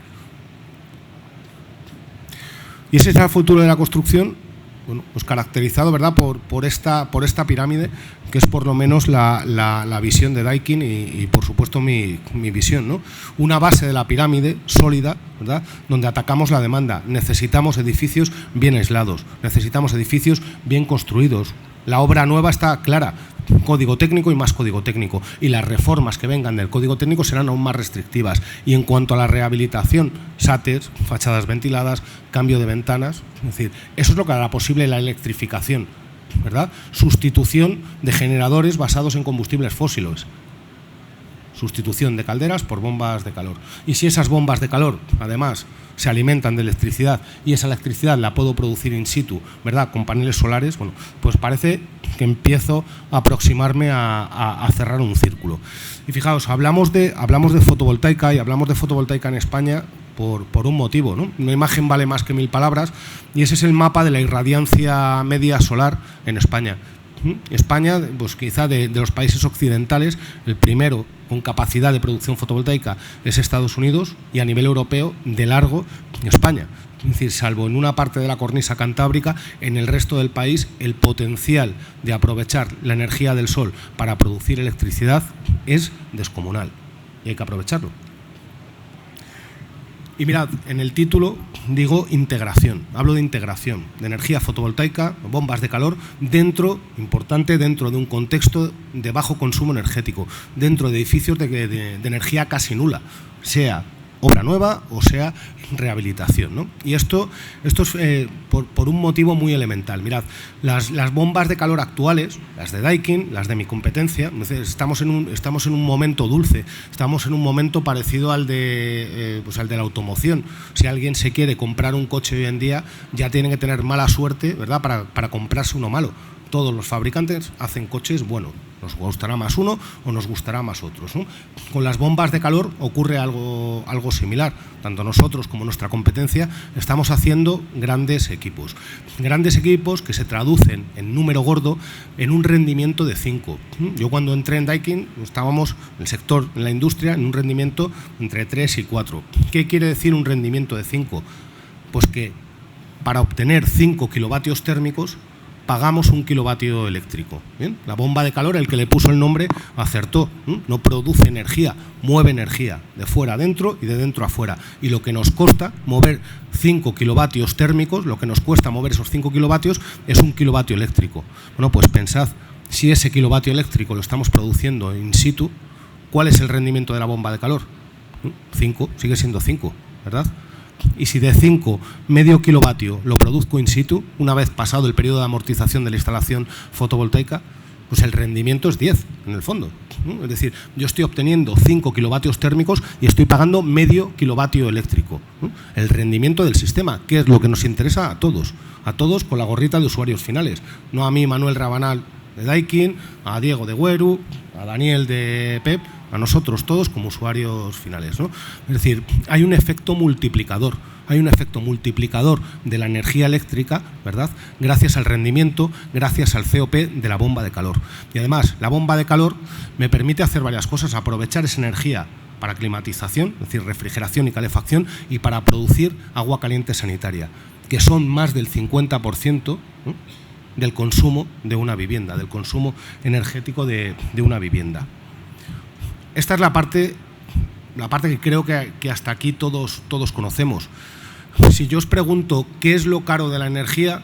Y ese será el futuro de la construcción, bueno, pues caracterizado, ¿verdad?, por esta pirámide, que es por lo menos la visión de Daikin y por supuesto mi visión, ¿no? Una base de la pirámide sólida, ¿verdad?, donde atacamos la demanda. Necesitamos edificios bien aislados, necesitamos edificios bien construidos. La obra nueva está clara: código técnico y más código técnico, y las reformas que vengan del código técnico serán aún más restrictivas. Y en cuanto a la rehabilitación, SATES, fachadas ventiladas, cambio de ventanas, es decir, eso es lo que hará posible la electrificación, ¿verdad? Sustitución de generadores basados en combustibles fósiles, sustitución de calderas por bombas de calor. Y si esas bombas de calor, además, se alimentan de electricidad, y esa electricidad la puedo producir in situ, ¿verdad?, con paneles solares, bueno, pues parece que empiezo a aproximarme a cerrar un círculo. Y fijaos, hablamos de fotovoltaica, y hablamos de fotovoltaica en España por un motivo, ¿no? Una imagen vale más que 1000 palabras, y ese es el mapa de la irradiancia media solar en España. España, pues quizá de los países occidentales, el primero con capacidad de producción fotovoltaica es Estados Unidos, y a nivel europeo, de largo, España. Es decir, salvo en una parte de la cornisa cantábrica, en el resto del país el potencial de aprovechar la energía del sol para producir electricidad es descomunal, y hay que aprovecharlo. Y mirad, en el título digo integración, hablo de integración, de energía fotovoltaica, bombas de calor, dentro de un contexto de bajo consumo energético, dentro de edificios de energía casi nula, sea obra nueva o sea rehabilitación, ¿no? Y esto es por un motivo muy elemental. Mirad, las bombas de calor actuales, las de Daikin, las de mi competencia, estamos en un momento dulce, estamos en un momento parecido al de la automoción. Si alguien se quiere comprar un coche hoy en día, ya tiene que tener mala suerte, ¿verdad?, para comprarse uno malo. Todos los fabricantes hacen coches buenos. Nos gustará más uno o nos gustará más otros, ¿no? Con las bombas de calor ocurre algo similar. Tanto nosotros como nuestra competencia estamos haciendo grandes equipos que se traducen en número gordo en un rendimiento de 5. Yo cuando entré en Daikin estábamos en el sector, en la industria, en un rendimiento entre 3 y 4. ¿Qué quiere decir un rendimiento de 5? Pues que para obtener 5 kilovatios térmicos pagamos 1 kilovatio eléctrico. ¿Bien? La bomba de calor, el que le puso el nombre, acertó. No produce energía, mueve energía de fuera a dentro y de dentro a fuera. Y lo que nos cuesta mover 5 kilovatios térmicos, lo que nos cuesta mover esos 5 kilovatios es 1 kilovatio eléctrico. Bueno, pues pensad, si ese kilovatio eléctrico lo estamos produciendo in situ, ¿cuál es el rendimiento de la bomba de calor? 5, sigue siendo 5, ¿verdad? y si de 5, medio kilovatio lo produzco in situ, una vez pasado el periodo de amortización de la instalación fotovoltaica, pues el rendimiento es 10 en el fondo, ¿no? Es decir, yo estoy obteniendo 5 kilovatios térmicos y estoy pagando medio kilovatio eléctrico, ¿no? El rendimiento del sistema, que es lo que nos interesa a todos con la gorrita de usuarios finales, no a mí, Manuel Rabanal de Daikin, a Diego de Güeru, a Daniel de PEP, a nosotros todos como usuarios finales, ¿no? Es decir, hay un efecto multiplicador. Hay un efecto multiplicador de la energía eléctrica, ¿verdad?, gracias al rendimiento, gracias al COP de la bomba de calor. Y además, la bomba de calor me permite hacer varias cosas, aprovechar esa energía para climatización, es decir, refrigeración y calefacción, y para producir agua caliente sanitaria, que son más del 50%, ¿no?, del consumo de una vivienda, del consumo energético de una vivienda. Esta es la parte que creo que hasta aquí todos conocemos. Si yo os pregunto qué es lo caro de la energía,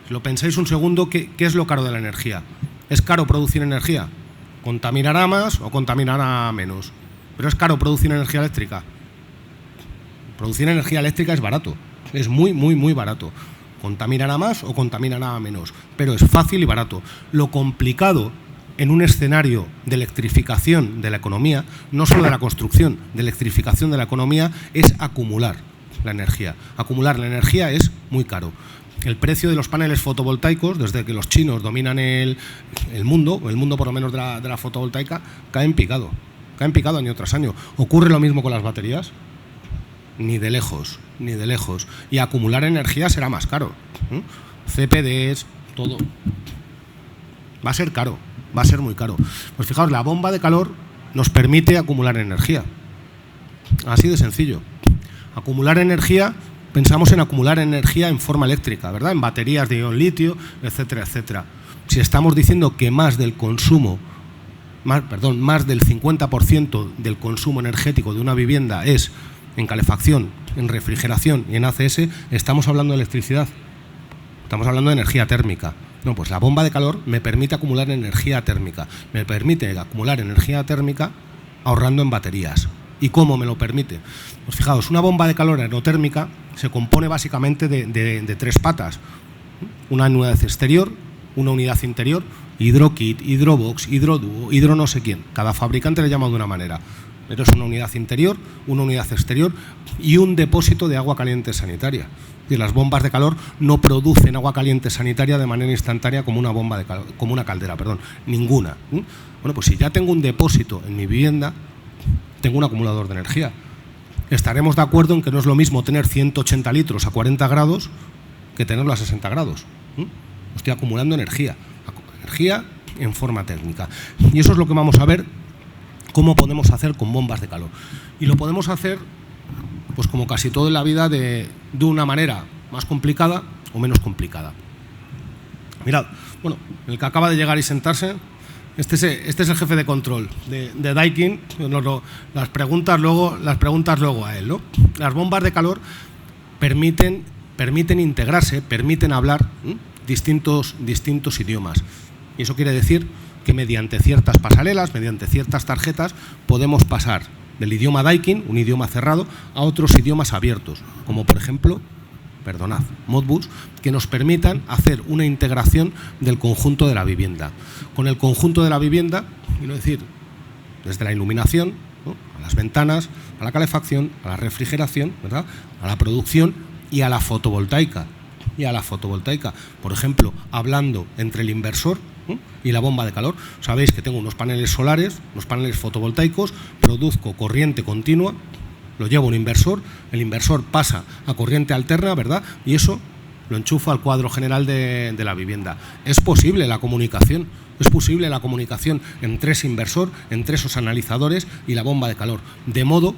si lo pensáis un segundo, ¿qué es lo caro de la energía? ¿Es caro producir energía? ¿Contaminará más o contaminará menos? Pero es caro producir energía eléctrica. Producir energía eléctrica es barato, es muy, muy, muy barato. ¿Contaminará más o contaminará menos? Pero es fácil y barato. Lo complicado en un escenario de electrificación de la economía, no solo de la construcción, de electrificación de la economía, es acumular la energía. Acumular la energía es muy caro. El precio de los paneles fotovoltaicos, desde que los chinos dominan el mundo por lo menos de la fotovoltaica, cae en picado año tras año. ¿Ocurre lo mismo con las baterías? Ni de lejos, ni de lejos. Y acumular energía será más caro. CPDs, todo. Va a ser caro. Va a ser muy caro. Pues fijaos, la bomba de calor nos permite acumular energía. Así de sencillo. Acumular energía, pensamos en acumular energía en forma eléctrica, ¿verdad? En baterías de ion litio, etcétera, etcétera. Si estamos diciendo que más del 50% del consumo energético de una vivienda es en calefacción, en refrigeración y en ACS, estamos hablando de electricidad. Estamos hablando de energía térmica. No, pues la bomba de calor me permite acumular energía térmica. Me permite acumular energía térmica ahorrando en baterías. ¿Y cómo me lo permite? Pues fijaos, una bomba de calor aerotérmica se compone básicamente de 3 patas. Una unidad exterior, una unidad interior, hidrokit, hidrobox, hidroduo, hidro no sé quién. Cada fabricante le llama de una manera. Pero es una unidad interior, una unidad exterior y un depósito de agua caliente sanitaria. Y las bombas de calor no producen agua caliente sanitaria de manera instantánea como una bomba de calor, como una caldera, ninguna. Bueno, pues si ya tengo un depósito en mi vivienda, tengo un acumulador de energía. Estaremos de acuerdo en que no es lo mismo tener 180 litros a 40 grados que tenerlo a 60 grados. Estoy acumulando energía en forma térmica. Y eso es lo que vamos a ver cómo podemos hacer con bombas de calor. Y lo podemos hacer, pues como casi todo en la vida, de una manera más complicada o menos complicada. Mirad, bueno, el que acaba de llegar y sentarse, este es el jefe de control de Daikin. Las preguntas luego a él, ¿no? Las bombas de calor permiten integrarse, permiten hablar distintos idiomas. Y eso quiere decir que mediante ciertas pasarelas, mediante ciertas tarjetas, podemos pasar del idioma Daikin, un idioma cerrado, a otros idiomas abiertos, como por ejemplo, Modbus, que nos permitan hacer una integración del conjunto de la vivienda. Con el conjunto de la vivienda, quiero decir, desde la iluminación, ¿no?, a las ventanas, a la calefacción, a la refrigeración, ¿verdad?, a la producción y a la fotovoltaica. Por ejemplo, hablando entre el inversor y la bomba de calor. Sabéis que tengo unos paneles solares, unos paneles fotovoltaicos, produzco corriente continua, lo llevo a un inversor, el inversor pasa a corriente alterna, ¿verdad? Y eso lo enchufo al cuadro general de la vivienda. Es posible la comunicación entre ese inversor, entre esos analizadores y la bomba de calor, de modo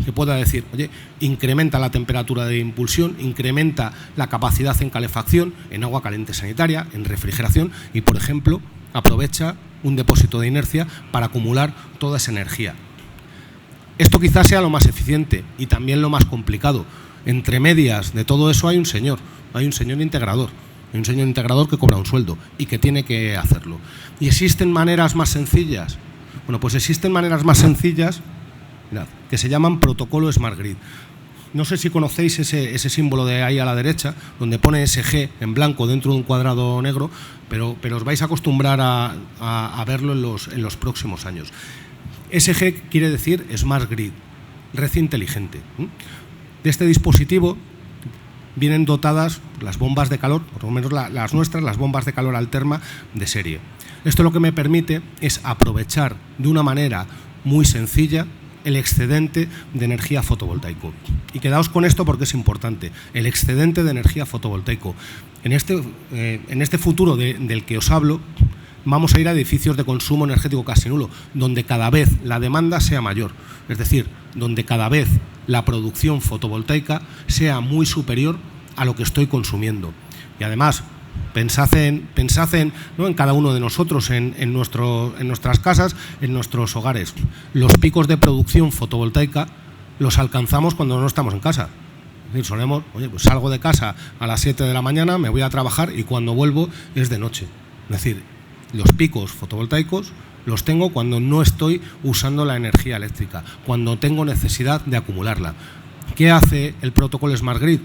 que pueda decir, oye, incrementa la temperatura de impulsión, incrementa la capacidad en calefacción, en agua caliente sanitaria, en refrigeración y, por ejemplo, aprovecha un depósito de inercia para acumular toda esa energía. Esto quizás sea lo más eficiente y también lo más complicado. Entre medias de todo eso hay un señor integrador. Hay un señor integrador que cobra un sueldo y que tiene que hacerlo. ¿Y existen maneras más sencillas? Bueno, pues existen maneras más sencillas, mirad, que se llaman protocolo Smart Grid. no sé si conocéis ese símbolo de ahí a la derecha, donde pone SG en blanco dentro de un cuadrado negro, pero os vais a acostumbrar a verlo en los próximos años. SG quiere decir Smart Grid, red inteligente. De este dispositivo vienen dotadas las bombas de calor, por lo menos las nuestras, las bombas de calor Alterma de serie. Esto lo que me permite es aprovechar de una manera muy sencilla el excedente de energía fotovoltaico. Y quedaos con esto porque es importante, el excedente de energía fotovoltaico. En este futuro del que os hablo, vamos a ir a edificios de consumo energético casi nulo, donde cada vez la demanda sea mayor, es decir, donde cada vez la producción fotovoltaica sea muy superior a lo que estoy consumiendo. Y además, pensad en ¿no? en cada uno de nosotros, en nuestras casas, en nuestros hogares. Los picos de producción fotovoltaica los alcanzamos cuando no estamos en casa. Es decir, solemos, pues salgo de casa a las 7 de la mañana, me voy a trabajar y cuando vuelvo es de noche. Es decir, los picos fotovoltaicos los tengo cuando no estoy usando la energía eléctrica, cuando tengo necesidad de acumularla. ¿Qué hace el protocolo Smart Grid?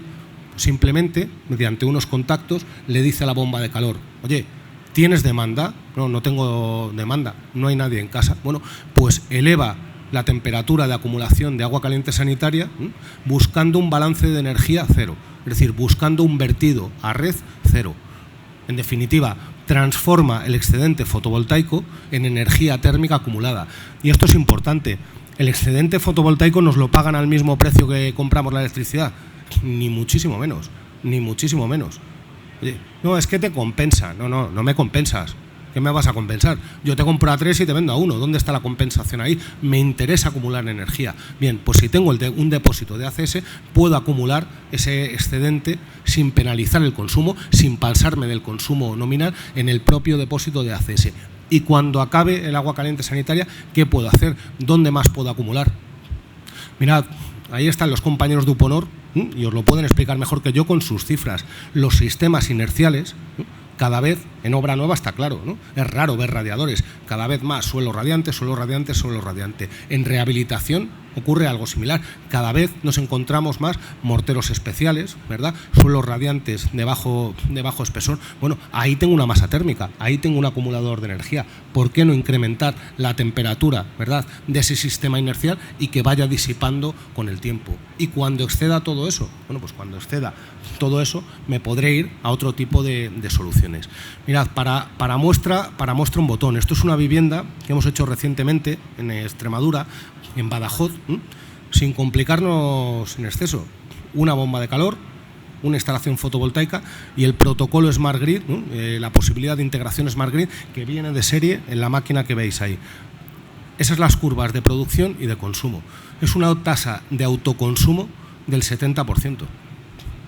Simplemente, mediante unos contactos, le dice a la bomba de calor: oye, ¿tienes demanda? No tengo demanda, no hay nadie en casa. Bueno, pues eleva la temperatura de acumulación de agua caliente sanitaria buscando un balance de energía cero, es decir, buscando un vertido a red cero. En definitiva, transforma el excedente fotovoltaico en energía térmica acumulada. Y esto es importante. ¿El excedente fotovoltaico nos lo pagan al mismo precio que compramos la electricidad? Ni muchísimo menos, ni muchísimo menos. Oye, no, es que te compensa. No me compensas. ¿Qué me vas a compensar? Yo te compro a 3 y te vendo a 1. ¿Dónde está la compensación ahí? Me interesa acumular energía. Bien, pues si tengo un depósito de ACS, puedo acumular ese excedente sin penalizar el consumo, sin pasarme del consumo nominal en el propio depósito de ACS. Y cuando acabe el agua caliente sanitaria, ¿qué puedo hacer? ¿Dónde más puedo acumular? Mirad, ahí están los compañeros de Uponor y os lo pueden explicar mejor que yo con sus cifras. Los sistemas inerciales, cada vez, en obra nueva está claro, ¿no? Es raro ver radiadores, cada vez más suelo radiante, suelo radiante, suelo radiante. En rehabilitación ocurre algo similar, cada vez nos encontramos más morteros especiales, ¿verdad? Suelos radiantes de bajo espesor. Bueno, ahí tengo una masa térmica, ahí tengo un acumulador de energía. ¿Por qué no incrementar la temperatura, ¿verdad?, de ese sistema inercial y que vaya disipando con el tiempo? Y cuando exceda todo eso, bueno, pues cuando exceda todo eso, me podré ir a otro tipo de soluciones. Mirad, para muestra un botón. Esto es una vivienda que hemos hecho recientemente en Extremadura, en Badajoz, sin complicarnos en exceso. Una bomba de calor, una instalación fotovoltaica y el protocolo Smart Grid, la posibilidad de integración Smart Grid que viene de serie en la máquina que veis ahí. Esas son las curvas de producción y de consumo. Es una tasa de autoconsumo del 70%.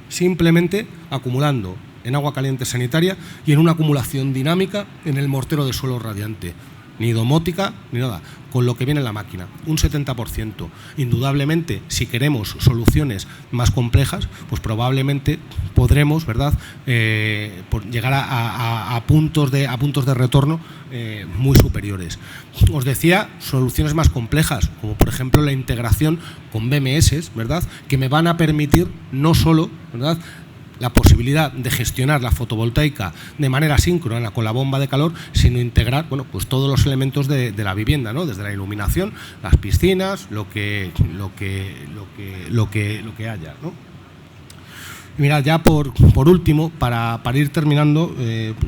Simplemente acumulando en agua caliente sanitaria y en una acumulación dinámica en el mortero de suelo radiante. Ni domótica ni nada, con lo que viene en la máquina, un 70%. Indudablemente, si queremos soluciones más complejas, pues probablemente podremos, ¿verdad?, llegar a puntos de retorno muy superiores. Os decía, soluciones más complejas, como por ejemplo la integración con BMS, ¿verdad?, que me van a permitir no solo, ¿verdad?, la posibilidad de gestionar la fotovoltaica de manera síncrona con la bomba de calor, sino integrar, bueno, pues todos los elementos de la vivienda, ¿no? Desde la iluminación, las piscinas, lo que haya, ¿no? Y mirad, ya por último, para ir terminando,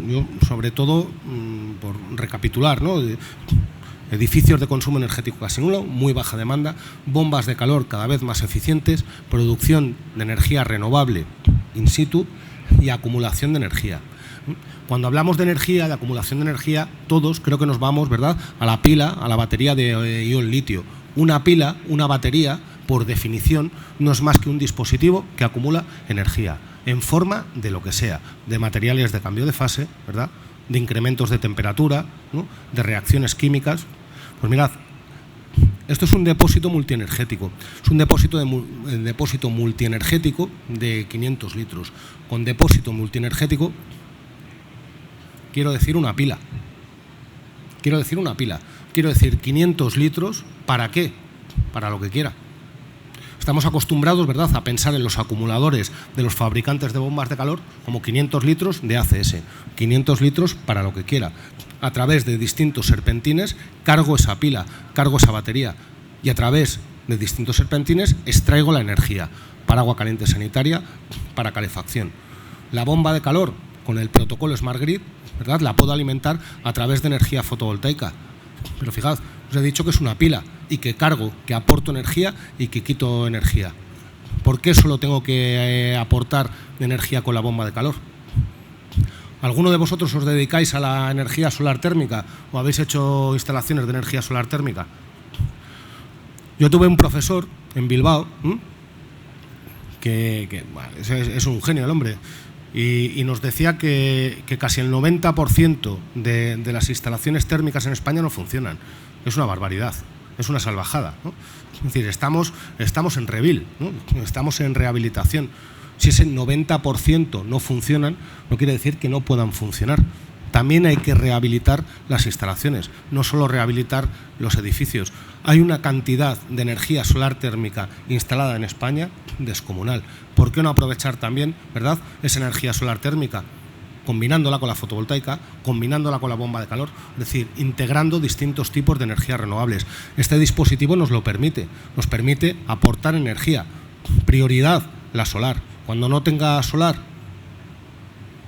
yo sobre todo por recapitular, ¿no? Edificios de consumo energético casi nulo, muy baja demanda, bombas de calor cada vez más eficientes, producción de energía renovable in situ y acumulación de energía. Cuando hablamos de energía, de acumulación de energía, todos creo que nos vamos, ¿verdad?, a la pila, a la batería de ion litio. Una pila, una batería, por definición, no es más que un dispositivo que acumula energía en forma de lo que sea, de materiales de cambio de fase, ¿verdad?, de incrementos de temperatura, ¿no?, de reacciones químicas. Pues mirad, esto es un depósito multienergético, es un depósito multienergético de 500 litros. Con depósito multienergético quiero decir una pila. Quiero decir 500 litros, ¿para qué? Para lo que quiera. Estamos acostumbrados, ¿verdad?, a pensar en los acumuladores de los fabricantes de bombas de calor como 500 litros de ACS, 500 litros para lo que quiera. A través de distintos serpentines cargo esa pila, cargo esa batería y a través de distintos serpentines extraigo la energía para agua caliente sanitaria, para calefacción. La bomba de calor con el protocolo Smart Grid, ¿verdad?, la puedo alimentar a través de energía fotovoltaica. Pero fijad, os he dicho que es una pila y que cargo, que aporto energía y que quito energía. ¿Por qué solo tengo que aportar energía con la bomba de calor? ¿Alguno de vosotros os dedicáis a la energía solar térmica o habéis hecho instalaciones de energía solar térmica? Yo tuve un profesor en Bilbao que bueno, es un genio el hombre y nos decía que casi el 90% de las instalaciones térmicas en España no funcionan. Es una barbaridad, es una salvajada, ¿no? Es decir, estamos en revil, ¿no? Estamos en rehabilitación. Si ese 90% no funcionan, no quiere decir que no puedan funcionar. También hay que rehabilitar las instalaciones, no solo rehabilitar los edificios. Hay una cantidad de energía solar térmica instalada en España descomunal. ¿Por qué no aprovechar también, verdad, esa energía solar térmica, combinándola con la fotovoltaica, combinándola con la bomba de calor? Es decir, integrando distintos tipos de energías renovables. Este dispositivo nos lo permite, nos permite aportar energía. Prioridad, la solar. Cuando no tenga solar,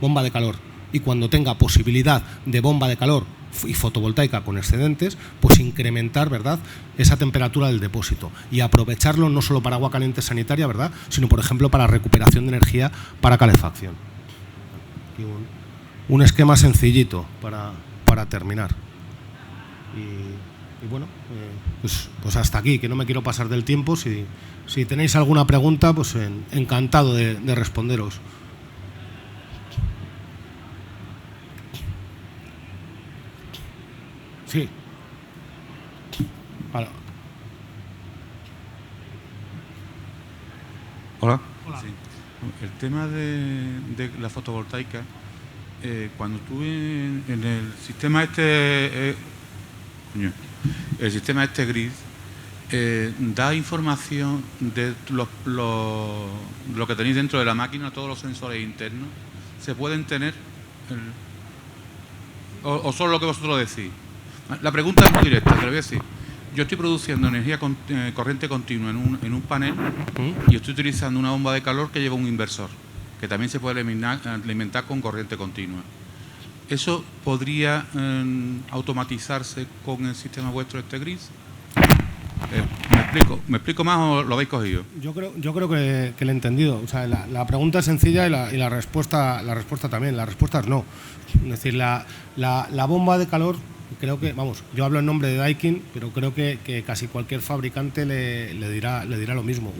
bomba de calor. Y cuando tenga posibilidad de bomba de calor y fotovoltaica con excedentes, pues incrementar, ¿verdad?, esa temperatura del depósito y aprovecharlo no solo para agua caliente sanitaria, ¿verdad?, sino, por ejemplo, para recuperación de energía para calefacción. Y un esquema sencillito para terminar. Y bueno, pues hasta aquí, que no me quiero pasar del tiempo. Si tenéis alguna pregunta, pues encantado de responderos. Sí. Hola. Hola. Hola. Sí. El tema de la fotovoltaica, cuando tú en el sistema el sistema grid da información de lo que tenéis dentro de la máquina, todos los sensores internos, ¿se pueden tener o solo lo que vosotros decís? La pregunta es muy directa, te lo voy a decir. Yo estoy produciendo energía corriente continua en un panel y estoy utilizando una bomba de calor que lleva un inversor, que también se puede alimentar con corriente continua. ¿Eso podría automatizarse con el sistema vuestro grid? ¿Me explico más o lo habéis cogido? Yo creo que lo he entendido. O sea, la pregunta es sencilla y la respuesta también. La respuesta es no. Es decir, la bomba de calor, creo que, vamos, yo hablo en nombre de Daikin, pero creo que casi cualquier fabricante le dirá lo mismo.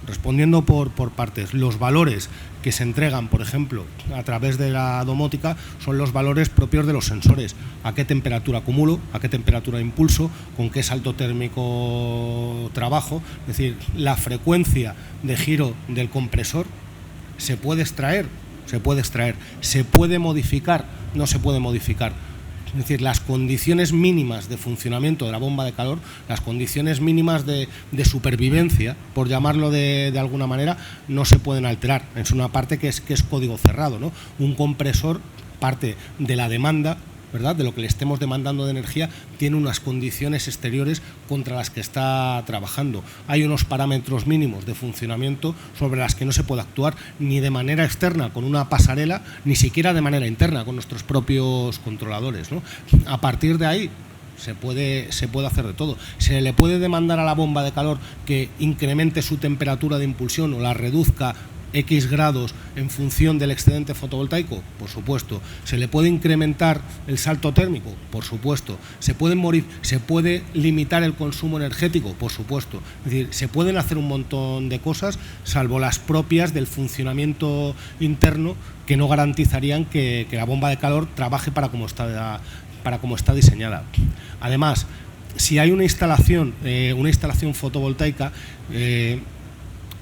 Respondiendo por partes, los valores que se entregan, por ejemplo, a través de la domótica son los valores propios de los sensores. A qué temperatura acumulo, a qué temperatura impulso, con qué salto térmico trabajo. Es decir, la frecuencia de giro del compresor se puede extraer, se puede modificar, no se puede modificar. Es decir, las condiciones mínimas de funcionamiento de la bomba de calor, las condiciones mínimas de supervivencia, por llamarlo de alguna manera, no se pueden alterar. Es una parte que es código cerrado, ¿no? Un compresor, parte de la demanda, ¿verdad?, de lo que le estemos demandando de energía, tiene unas condiciones exteriores contra las que está trabajando. Hay unos parámetros mínimos de funcionamiento sobre las que no se puede actuar ni de manera externa con una pasarela, ni siquiera de manera interna con nuestros propios controladores, ¿no? A partir de ahí se puede hacer de todo. Se le puede demandar a la bomba de calor que incremente su temperatura de impulsión o la reduzca X grados en función del excedente fotovoltaico, por supuesto. ¿Se le puede incrementar el salto térmico? Por supuesto. ¿Se puede limitar el consumo energético? Por supuesto. Es decir, se pueden hacer un montón de cosas, salvo las propias del funcionamiento interno, que no garantizarían que la bomba de calor trabaje para como está diseñada. Además, si hay una instalación fotovoltaica,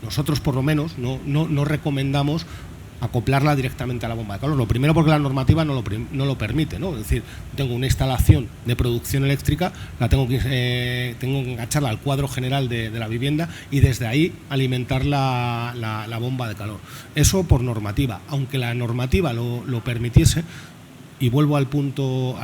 nosotros por lo menos no recomendamos acoplarla directamente a la bomba de calor. Lo primero porque la normativa no lo permite, ¿no? Es decir, tengo una instalación de producción eléctrica, tengo que engancharla al cuadro general de la vivienda y desde ahí alimentar la bomba de calor. Eso por normativa, aunque la normativa lo permitiese. Y vuelvo al punto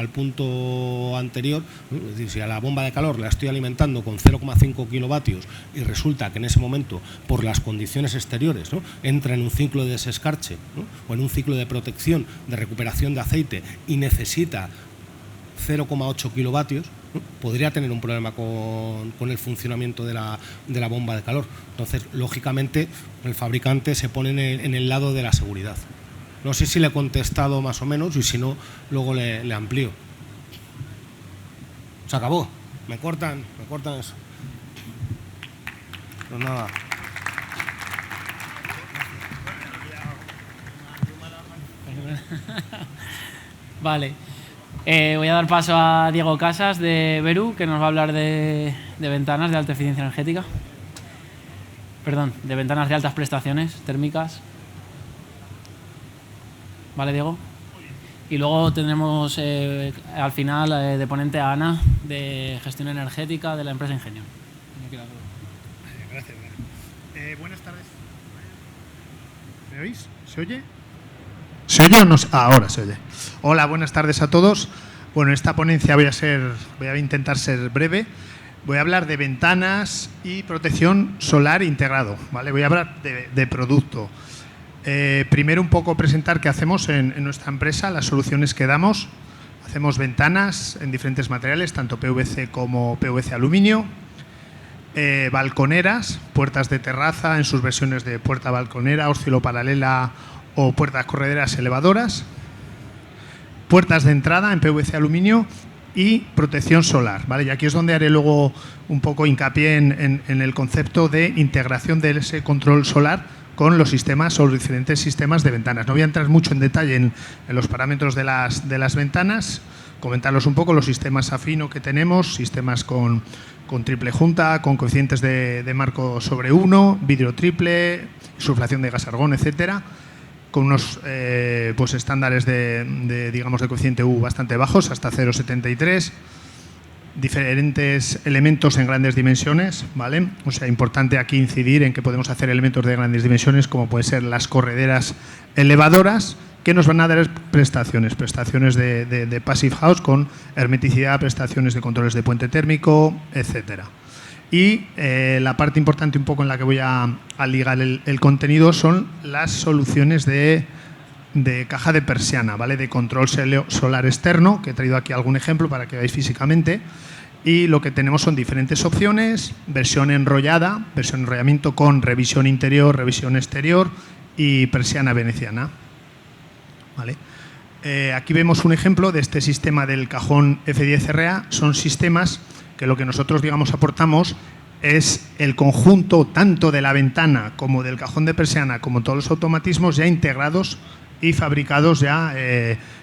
anterior, ¿no? Es decir, si a la bomba de calor la estoy alimentando con 0,5 kilovatios y resulta que en ese momento, por las condiciones exteriores, ¿no?, entra en un ciclo de desescarche, ¿no?, o en un ciclo de protección, de recuperación de aceite y necesita 0,8 kilovatios, ¿no?, podría tener un problema con el funcionamiento de la bomba de calor. Entonces, lógicamente, el fabricante se pone en el lado de la seguridad. No sé si le he contestado más o menos y si no, luego le amplío. Se acabó. Me cortan eso. Pues nada. Vale. Voy a dar paso a Diego Casas de Beru, que nos va a hablar de ventanas de alta eficiencia energética. Perdón, de ventanas de altas prestaciones térmicas. Vale, Diego. Y luego tendremos al final de ponente a Ana, de gestión energética de la empresa Ingenio. Gracias. Buenas tardes. ¿Me oís? ¿Se oye? ¿Se oye o no? Ahora se oye. Hola, buenas tardes a todos. Bueno, en esta ponencia voy a intentar ser breve. Voy a hablar de ventanas y protección solar integrado, ¿vale? Voy a hablar de producto. Primero un poco presentar qué hacemos en nuestra empresa, las soluciones que damos. Hacemos ventanas en diferentes materiales, tanto PVC como PVC aluminio, balconeras, puertas de terraza en sus versiones de puerta balconera, osciloparalela o puertas correderas elevadoras, puertas de entrada en PVC aluminio y protección solar, ¿vale? Y aquí es donde haré luego un poco hincapié en el concepto de integración de ese control solar con los sistemas o los diferentes sistemas de ventanas. No voy a entrar mucho en detalle en los parámetros de las ventanas, comentarlos un poco, los sistemas afino que tenemos, sistemas con triple junta, con coeficientes de marco sobre 1, vidrio triple, insuflación de gas argón, etcétera, con unos pues estándares de coeficiente U bastante bajos, hasta 0,73, diferentes elementos en grandes dimensiones, ¿vale? O sea, importante aquí incidir en que podemos hacer elementos de grandes dimensiones, como pueden ser las correderas elevadoras, que nos van a dar prestaciones de Passive House con hermeticidad, prestaciones de controles de puente térmico, etcétera. Y la parte importante un poco en la que voy a ligar el contenido son las soluciones de caja de persiana, ¿vale? De control solar externo, que he traído aquí algún ejemplo para que veáis físicamente. Y lo que tenemos son diferentes opciones: versión enrollamiento con revisión interior, revisión exterior y persiana veneciana, ¿vale? Aquí vemos un ejemplo de este sistema del cajón F10RA. Son sistemas que lo que nosotros, aportamos es el conjunto tanto de la ventana como del cajón de persiana, como todos los automatismos ya integrados y fabricados ya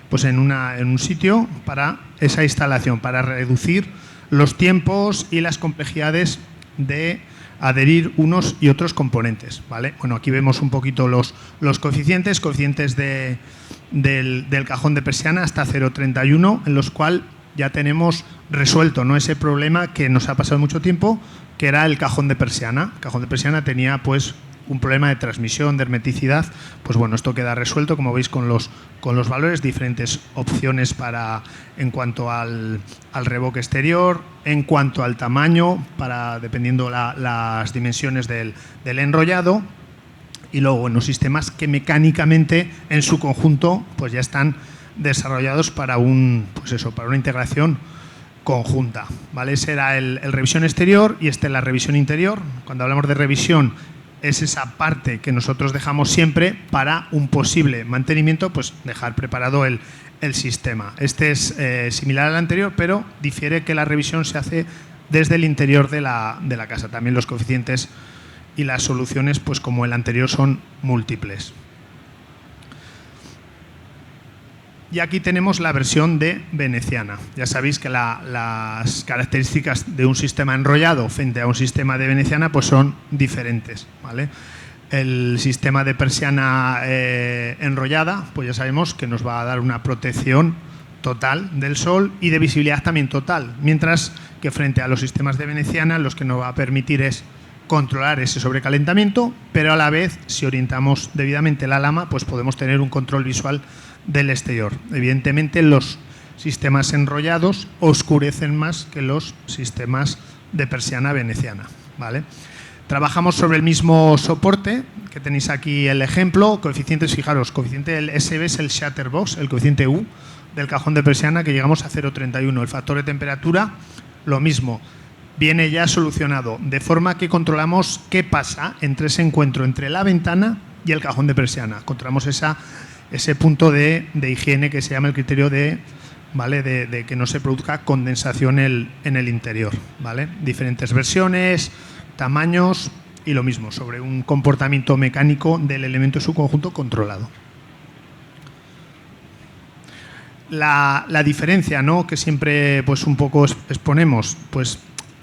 pues en un sitio para esa instalación, para reducir los tiempos y las complejidades de adherir unos y otros componentes, ¿vale? Bueno, aquí vemos un poquito los coeficientes del cajón de persiana hasta 0,31, en los cuales ya tenemos resuelto, ¿no?, ese problema que nos ha pasado mucho tiempo, que era el cajón de persiana. El cajón de persiana tenía pues un problema de transmisión, de hermeticidad. Pues bueno, esto queda resuelto, como veis, con los valores, diferentes opciones en cuanto al revoque exterior, en cuanto al tamaño, dependiendo las dimensiones del enrollado, y luego en los sistemas que mecánicamente en su conjunto pues ya están desarrollados para una integración conjunta, ¿vale? Ese era el revisión exterior y la revisión interior. Cuando hablamos de revisión, es esa parte que nosotros dejamos siempre para un posible mantenimiento, pues dejar preparado el sistema. Este es similar al anterior, pero difiere que la revisión se hace desde el interior de la casa. También los coeficientes y las soluciones, pues como el anterior, son múltiples. Y aquí tenemos la versión de veneciana. Ya sabéis que las características de un sistema enrollado frente a un sistema de veneciana pues son diferentes, ¿vale? El sistema de persiana enrollada, pues ya sabemos que nos va a dar una protección total del sol y de visibilidad también total, mientras que frente a los sistemas de veneciana lo que nos va a permitir es controlar ese sobrecalentamiento, pero a la vez, si orientamos debidamente la lama, pues podemos tener un control visual del exterior. Evidentemente, los sistemas enrollados oscurecen más que los sistemas de persiana veneciana, ¿vale? Trabajamos sobre el mismo soporte, que tenéis aquí el ejemplo, coeficientes, fijaros, coeficiente del SB es el shutter box, el coeficiente U del cajón de persiana, que llegamos a 0,31. El factor de temperatura, lo mismo, viene ya solucionado, de forma que controlamos qué pasa entre ese encuentro entre la ventana y el cajón de persiana. Controlamos ese punto de higiene que se llama el criterio de, ¿vale? de que no se produzca condensación en el interior, ¿vale? Diferentes versiones, tamaños y lo mismo, sobre un comportamiento mecánico del elemento en su conjunto controlado. La diferencia, ¿no?, que siempre pues un poco exponemos, pues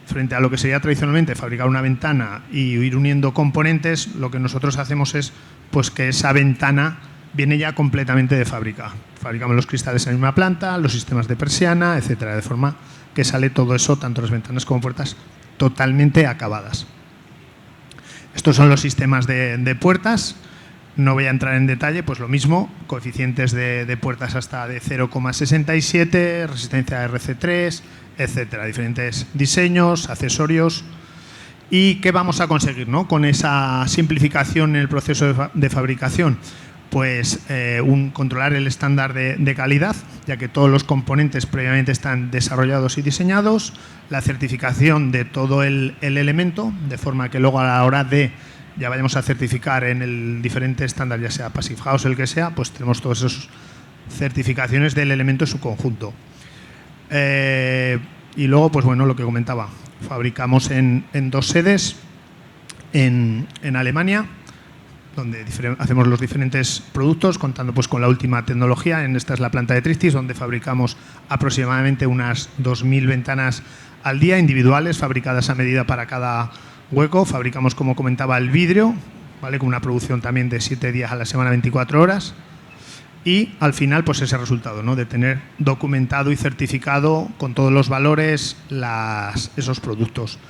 frente a lo que sería tradicionalmente fabricar una ventana y ir uniendo componentes, lo que nosotros hacemos es pues que esa ventana viene ya completamente de fábrica. Fabricamos los cristales en la misma planta, los sistemas de persiana, etcétera, de forma que sale todo eso, tanto las ventanas como puertas, totalmente acabadas. Estos son los sistemas de puertas. No voy a entrar en detalle, pues lo mismo, coeficientes de puertas hasta de 0,67, resistencia a RC3, etcétera, diferentes diseños, accesorios. ¿Y qué vamos a conseguir, ¿no?, con esa simplificación en el proceso de fabricación? Pues controlar el estándar de calidad, ya que todos los componentes previamente están desarrollados y diseñados, la certificación de todo el elemento, de forma que luego a la hora de ya vayamos a certificar en el diferente estándar, ya sea Passive House o el que sea, pues tenemos todas esas certificaciones del elemento en su conjunto. Y luego, pues bueno, lo que comentaba, fabricamos en 2 sedes, en Alemania, donde hacemos los diferentes productos, contando pues con la última tecnología. Esta es la planta de Tristis, donde fabricamos aproximadamente unas 2.000 ventanas al día, individuales, fabricadas a medida para cada hueco. Fabricamos, como comentaba, el vidrio, ¿vale?, con una producción también de 7 días a la semana, 24 horas. Y al final, pues ese resultado, ¿no?, de tener documentado y certificado con todos los valores esos productos.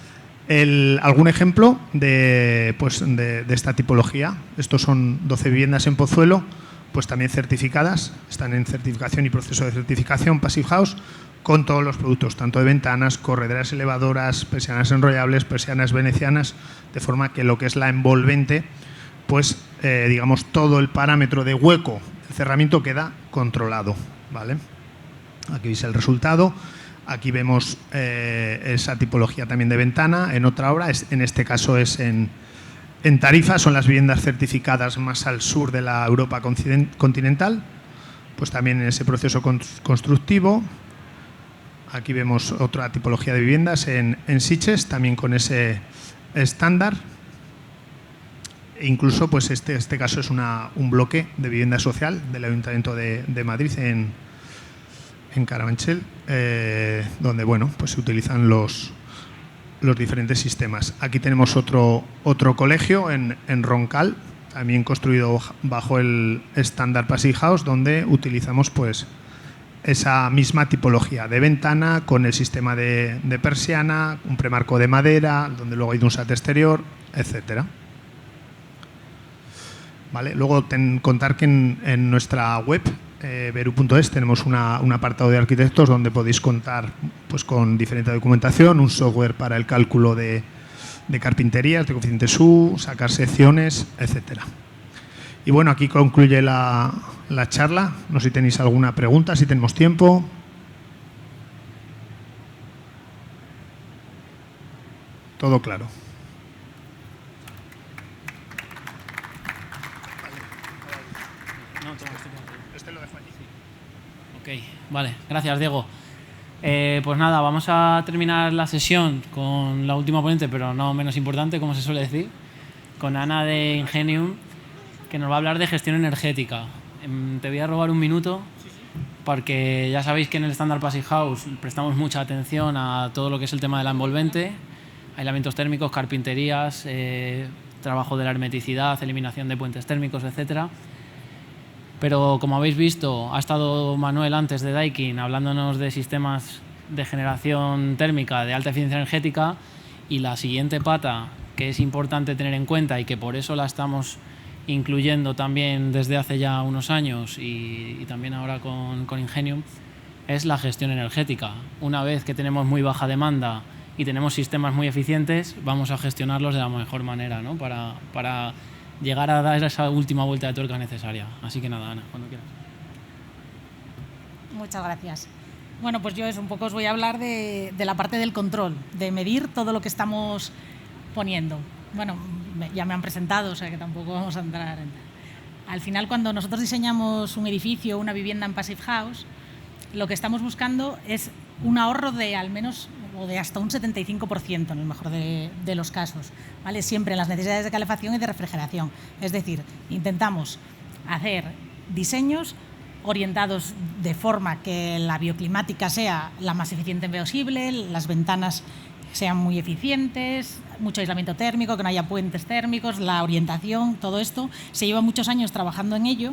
Algún ejemplo de esta tipología. Estos son 12 viviendas en Pozuelo, pues también certificadas, están en certificación y proceso de certificación Passive House, con todos los productos, tanto de ventanas, correderas elevadoras, persianas enrollables, persianas venecianas, de forma que lo que es la envolvente, pues digamos todo el parámetro de hueco, el cerramiento queda controlado, ¿vale? Aquí veis el resultado. Aquí vemos esa tipología también de ventana en otra obra, en este caso es en Tarifa, son las viviendas certificadas más al sur de la Europa continental, pues también en ese proceso constructivo. Aquí vemos otra tipología de viviendas en Sitges, también con ese estándar. E incluso pues este caso es un bloque de vivienda social del Ayuntamiento de Madrid en Carabanchel, donde bueno, pues se utilizan los diferentes sistemas. Aquí tenemos otro colegio en Roncal, también construido bajo el estándar Passive House, donde utilizamos pues esa misma tipología de ventana con el sistema de persiana, un premarco de madera, donde luego hay un SAT exterior, etcétera. ¿Vale? Luego contar que en nuestra web veru.es tenemos un apartado de arquitectos donde podéis contar pues con diferente documentación, un software para el cálculo de carpinterías, de coeficientes U, sacar secciones, etcétera. Y bueno, aquí concluye la charla. No sé si tenéis alguna pregunta, si tenemos tiempo. Todo claro. Ok, vale, gracias Diego. Pues nada, vamos a terminar la sesión con la última ponente, pero no menos importante, como se suele decir, con Ana de Ingenium, que nos va a hablar de gestión energética. Te voy a robar un minuto, porque ya sabéis que en el estándar Passive House prestamos mucha atención a todo lo que es el tema de la envolvente, aislamientos térmicos, carpinterías, trabajo de la hermeticidad, eliminación de puentes térmicos, etcétera. Pero como habéis visto, ha estado Manuel antes de Daikin hablándonos de sistemas de generación térmica de alta eficiencia energética, y la siguiente pata que es importante tener en cuenta y que por eso la estamos incluyendo también desde hace ya unos años y también ahora con Ingenium, es la gestión energética. Una vez que tenemos muy baja demanda y tenemos sistemas muy eficientes, vamos a gestionarlos de la mejor manera, ¿no? para llegar a dar esa última vuelta de tuerca necesaria. Así que nada, Ana, cuando quieras. Muchas gracias. Bueno, pues yo un poco os voy a hablar de la parte del control, de medir todo lo que estamos poniendo. Bueno, ya me han presentado, o sea que tampoco vamos a entrar en... Al final, cuando nosotros diseñamos un edificio, una vivienda en Passive House, lo que estamos buscando es un ahorro de al menos o de hasta un 75% en el mejor de los casos, ¿vale? Siempre en las necesidades de calefacción y de refrigeración. Es decir, intentamos hacer diseños orientados de forma que la bioclimática sea la más eficiente posible, las ventanas sean muy eficientes, mucho aislamiento térmico, que no haya puentes térmicos, la orientación, todo esto. Se lleva muchos años trabajando en ello,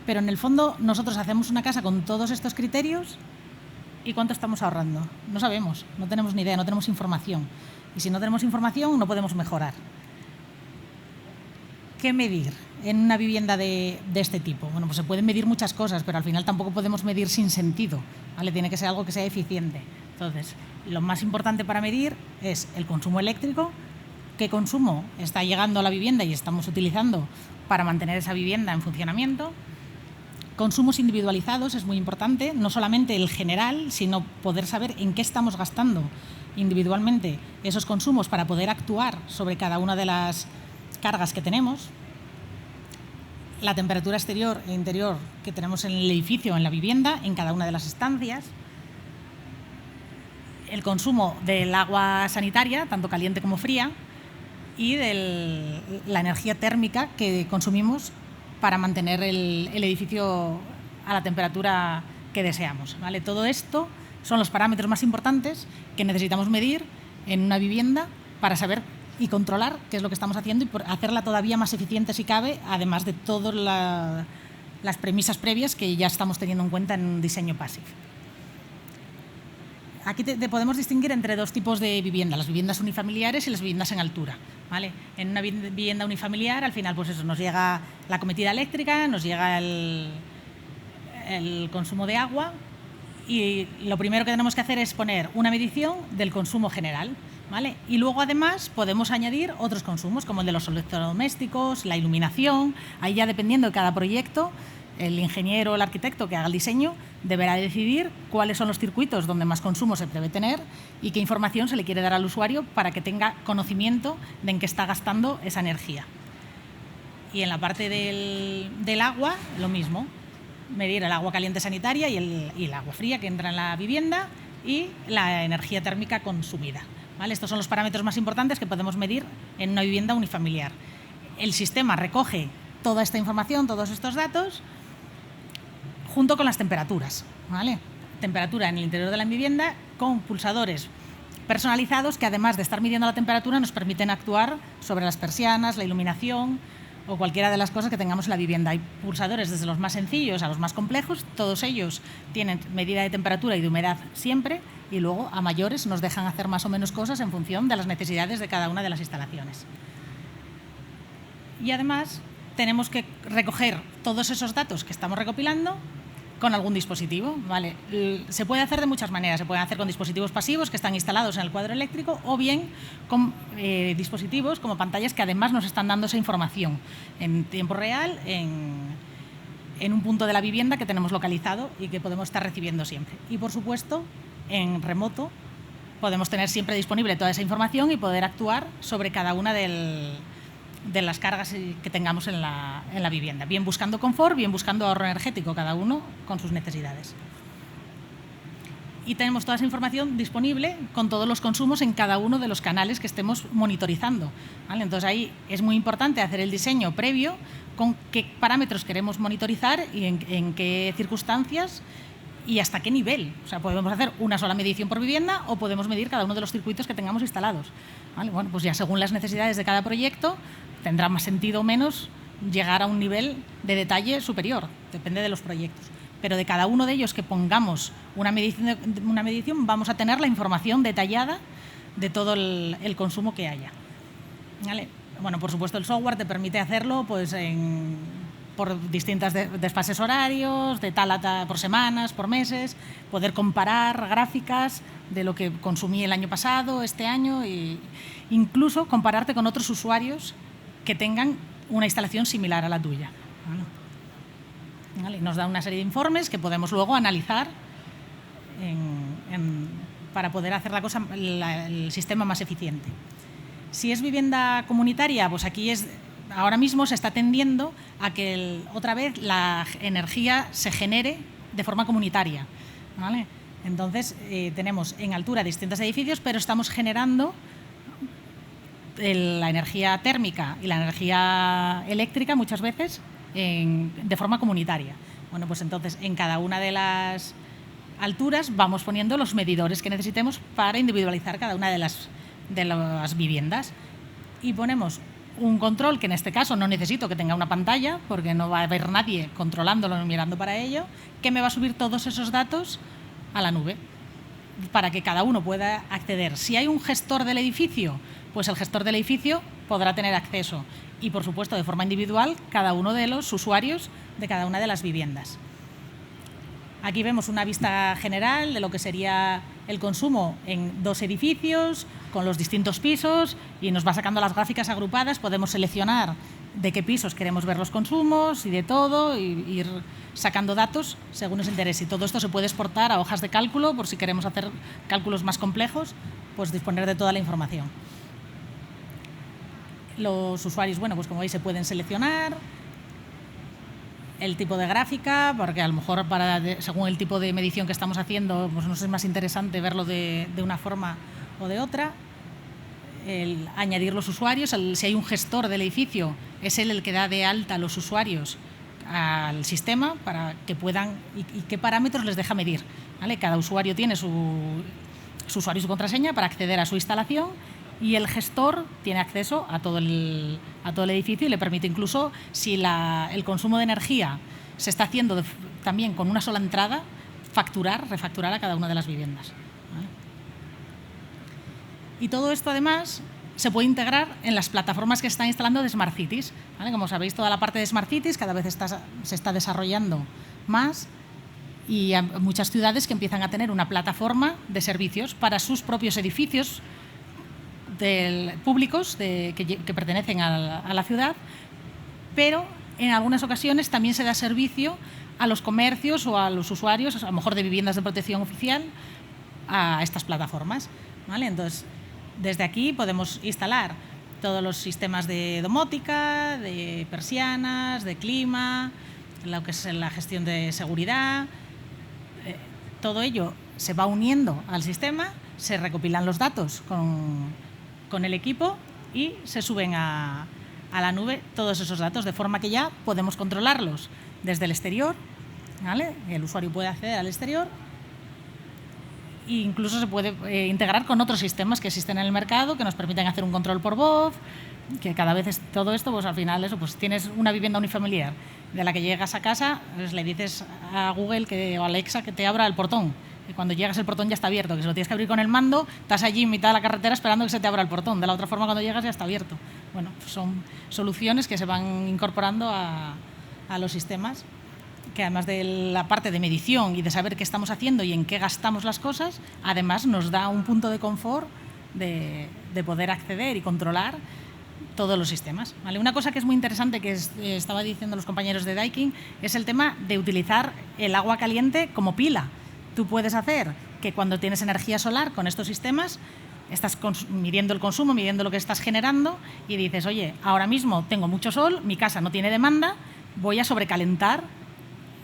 pero en el fondo nosotros hacemos una casa con todos estos criterios y ¿cuánto estamos ahorrando? No sabemos, no tenemos ni idea, no tenemos información. Y si no tenemos información, no podemos mejorar. ¿Qué medir en una vivienda de este tipo? Bueno, pues se pueden medir muchas cosas, pero al final tampoco podemos medir sin sentido, ¿vale? Tiene que ser algo que sea eficiente. Entonces, lo más importante para medir es el consumo eléctrico, qué consumo está llegando a la vivienda y estamos utilizando para mantener esa vivienda en funcionamiento. Consumos individualizados es muy importante, no solamente el general, sino poder saber en qué estamos gastando individualmente esos consumos para poder actuar sobre cada una de las cargas que tenemos. La temperatura exterior e interior que tenemos en el edificio, en la vivienda, en cada una de las estancias. El consumo del agua sanitaria, tanto caliente como fría, y de la energía térmica que consumimos para mantener el edificio a la temperatura que deseamos, ¿vale? Todo esto son los parámetros más importantes que necesitamos medir en una vivienda para saber y controlar qué es lo que estamos haciendo y hacerla todavía más eficiente si cabe, además de todas las premisas previas que ya estamos teniendo en cuenta en un diseño Passive. Aquí te podemos distinguir entre dos tipos de vivienda, las viviendas unifamiliares y las viviendas en altura, ¿vale? En una vivienda unifamiliar, al final, pues eso, nos llega la cometida eléctrica, nos llega el consumo de agua y lo primero que tenemos que hacer es poner una medición del consumo general, ¿vale? Y luego, además, podemos añadir otros consumos, como el de los electrodomésticos, la iluminación. Ahí ya, dependiendo de cada proyecto, el ingeniero o el arquitecto que haga el diseño deberá decidir cuáles son los circuitos donde más consumo se prevé tener y qué información se le quiere dar al usuario para que tenga conocimiento de en qué está gastando esa energía. Y en la parte del agua, lo mismo, medir el agua caliente sanitaria y el agua fría que entra en la vivienda y la energía térmica consumida, ¿vale? Estos son los parámetros más importantes que podemos medir en una vivienda unifamiliar. El sistema recoge toda esta información, todos estos datos, junto con las temperaturas, ¿vale? Temperatura en el interior de la vivienda con pulsadores personalizados que, además de estar midiendo la temperatura, nos permiten actuar sobre las persianas, la iluminación o cualquiera de las cosas que tengamos en la vivienda. Hay pulsadores desde los más sencillos a los más complejos, todos ellos tienen medida de temperatura y de humedad siempre, y luego a mayores nos dejan hacer más o menos cosas en función de las necesidades de cada una de las instalaciones. Y además tenemos que recoger todos esos datos que estamos recopilando con algún dispositivo, ¿vale? Se puede hacer de muchas maneras. Se pueden hacer con dispositivos pasivos que están instalados en el cuadro eléctrico o bien con dispositivos como pantallas que además nos están dando esa información en tiempo real en un punto de la vivienda que tenemos localizado y que podemos estar recibiendo siempre. Y, por supuesto, en remoto podemos tener siempre disponible toda esa información y poder actuar sobre cada una de las cargas que tengamos en la vivienda, bien buscando confort, bien buscando ahorro energético, cada uno con sus necesidades. Y tenemos toda esa información disponible con todos los consumos en cada uno de los canales que estemos monitorizando, ¿vale? Entonces ahí es muy importante hacer el diseño previo con qué parámetros queremos monitorizar y en qué circunstancias y hasta qué nivel. O sea, podemos hacer una sola medición por vivienda o podemos medir cada uno de los circuitos que tengamos instalados, ¿vale? Bueno, pues ya según las necesidades de cada proyecto tendrá más sentido o menos llegar a un nivel de detalle superior, depende de los proyectos. Pero de cada uno de ellos que pongamos una medición vamos a tener la información detallada de todo el consumo que haya. ¿Vale? Bueno, por supuesto el software te permite hacerlo pues, por distintos desfases horarios, de tal a tal, por semanas, por meses, poder comparar gráficas de lo que consumí el año pasado, este año, e incluso compararte con otros usuarios que tengan una instalación similar a la tuya. ¿Vale? Nos da una serie de informes que podemos luego analizar para poder hacer el sistema más eficiente. Si es vivienda comunitaria, pues aquí ahora mismo se está tendiendo a que otra vez la energía se genere de forma comunitaria. ¿Vale? Entonces, tenemos en altura distintos edificios, pero estamos generando la energía térmica y la energía eléctrica muchas veces de forma comunitaria. Bueno, pues entonces en cada una de las alturas vamos poniendo los medidores que necesitemos para individualizar cada una de las viviendas y ponemos un control que en este caso no necesito que tenga una pantalla porque no va a haber nadie controlándolo ni mirando para ello, que me va a subir todos esos datos a la nube para que cada uno pueda acceder. Si hay un gestor del edificio, pues el gestor del edificio podrá tener acceso y, por supuesto, de forma individual, cada uno de los usuarios de cada una de las viviendas. Aquí vemos una vista general de lo que sería el consumo en 2 edificios, con los distintos pisos, y nos va sacando las gráficas agrupadas. Podemos seleccionar de qué pisos queremos ver los consumos y de todo, y ir sacando datos según nos interese. Y todo esto se puede exportar a hojas de cálculo por si queremos hacer cálculos más complejos, pues disponer de toda la información. Los usuarios, bueno, pues como veis se pueden seleccionar el tipo de gráfica, porque a lo mejor según el tipo de medición que estamos haciendo, pues nos es más interesante verlo de una forma o de otra. Añadir los usuarios, si hay un gestor del edificio, es él el que da de alta a los usuarios al sistema para que puedan y qué parámetros les deja medir. ¿Vale? Cada usuario tiene su usuario y su contraseña para acceder a su instalación y el gestor tiene acceso a todo el edificio y le permite incluso, si el consumo de energía se está haciendo también con una sola entrada, refacturar a cada una de las viviendas. ¿Vale? Y todo esto además se puede integrar en las plataformas que están instalando de Smart Cities. ¿Vale? Como sabéis, toda la parte de Smart Cities cada vez se está desarrollando más y hay muchas ciudades que empiezan a tener una plataforma de servicios para sus propios edificios públicos que pertenecen a la ciudad, pero en algunas ocasiones también se da servicio a los comercios o a los usuarios, a lo mejor de viviendas de protección oficial, a estas plataformas. ¿Vale? Entonces, desde aquí podemos instalar todos los sistemas de domótica, de persianas, de clima, lo que es la gestión de seguridad. Todo ello se va uniendo al sistema, se recopilan los datos con el equipo y se suben a la nube todos esos datos, de forma que ya podemos controlarlos desde el exterior. ¿Vale? El usuario puede acceder al exterior e incluso se puede integrar con otros sistemas que existen en el mercado que nos permiten hacer un control por voz, que cada vez todo esto, pues al final eso, pues tienes una vivienda unifamiliar de la que llegas a casa, pues le dices a Google o a Alexa que te abra el portón. Y cuando llegas el portón ya está abierto, que si lo tienes que abrir con el mando, estás allí en mitad de la carretera esperando que se te abra el portón. De la otra forma, cuando llegas ya está abierto. Bueno, pues son soluciones que se van incorporando a los sistemas, que además de la parte de medición y de saber qué estamos haciendo y en qué gastamos las cosas, además nos da un punto de confort de poder acceder y controlar todos los sistemas. ¿Vale? Una cosa que es muy interesante, que estaba diciendo los compañeros de Daikin, es el tema de utilizar el agua caliente como pila. Tú puedes hacer que cuando tienes energía solar con estos sistemas, estás midiendo el consumo, midiendo lo que estás generando y dices, oye, ahora mismo tengo mucho sol, mi casa no tiene demanda, voy a sobrecalentar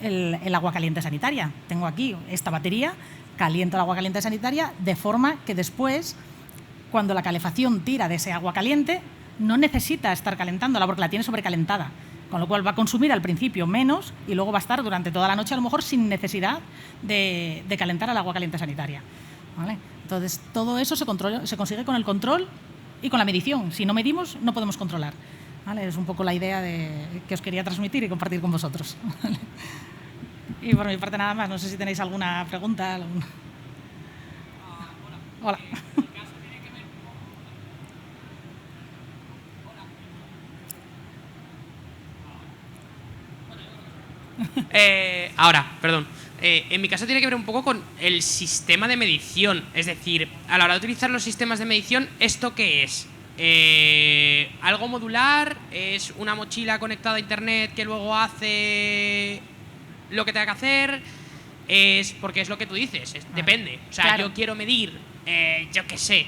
el agua caliente sanitaria. Tengo aquí esta batería, caliento el agua caliente sanitaria de forma que después, cuando la calefacción tira de ese agua caliente, no necesita estar calentándola porque la tiene sobrecalentada. Con lo cual va a consumir al principio menos y luego va a estar durante toda la noche a lo mejor sin necesidad de calentar el agua caliente sanitaria. ¿Vale? Entonces, todo eso se consigue con el control y con la medición. Si no medimos, no podemos controlar. ¿vale? Es un poco la idea que os quería transmitir y compartir con vosotros. ¿Vale? Y por mi parte nada más, no sé si tenéis alguna pregunta. Hola. Ahora, perdón. En mi caso tiene que ver un poco con el sistema de medición. Es decir, a la hora de utilizar los sistemas de medición, ¿esto qué es? ¿Algo modular? ¿Es una mochila conectada a internet que luego hace lo que tenga que hacer? Porque es lo que tú dices, depende. O sea, claro. Yo quiero medir, yo qué sé,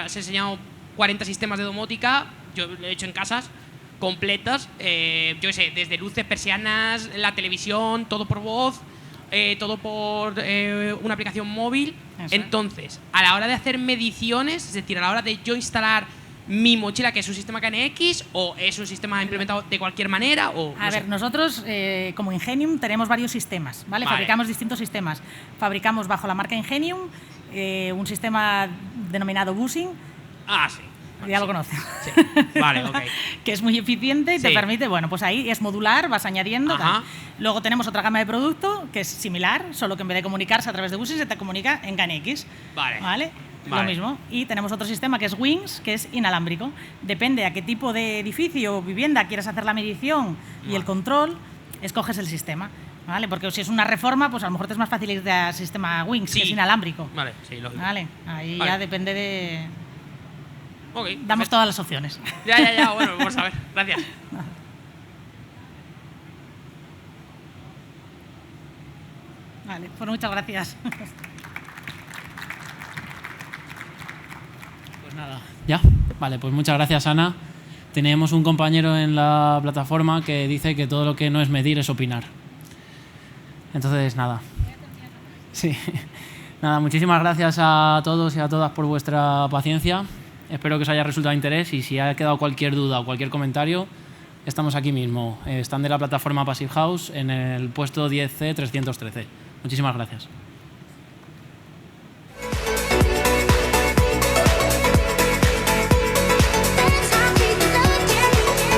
has enseñado 40 sistemas de domótica, yo lo he hecho en casas completas, yo qué sé, desde luces, persianas, la televisión, todo por voz, todo por una aplicación móvil. Eso. Entonces, a la hora de hacer mediciones, es decir, a la hora de yo instalar mi mochila, que es un sistema KNX, o es un sistema implementado de cualquier manera, o a ver, nosotros como Ingenium tenemos varios sistemas, ¿vale? Fabricamos distintos sistemas. Fabricamos bajo la marca Ingenium un sistema denominado Busing. Sí. Ya lo conoces. Sí. Vale, ok. Que es muy eficiente y te permite, bueno, pues ahí es modular, vas añadiendo. Tal. Luego tenemos otra gama de producto que es similar, solo que en vez de comunicarse a través de Busing se te comunica en KNX. ¿Vale? Lo mismo. Y tenemos otro sistema que es Wings, que es inalámbrico. Depende a qué tipo de edificio o vivienda quieras hacer la medición y el control, escoges el sistema. ¿Vale? Porque si es una reforma, pues a lo mejor te es más fácil ir al sistema Wings, que es inalámbrico. Vale, sí, lógico. ¿Vale? Ahí ya depende de... Okay, damos todas las opciones. Ya, bueno, vamos a ver. Gracias. Vale, pues muchas gracias. Pues nada, ¿ya? Vale, pues muchas gracias, Ana. Tenemos un compañero en la plataforma que dice que todo lo que no es medir es opinar. Entonces, nada. Sí. Nada, muchísimas gracias a todos y a todas por vuestra paciencia. Espero que os haya resultado de interés y si ha quedado cualquier duda o cualquier comentario, estamos aquí mismo. Están de la plataforma Passive House en el puesto 10C 313. Muchísimas gracias.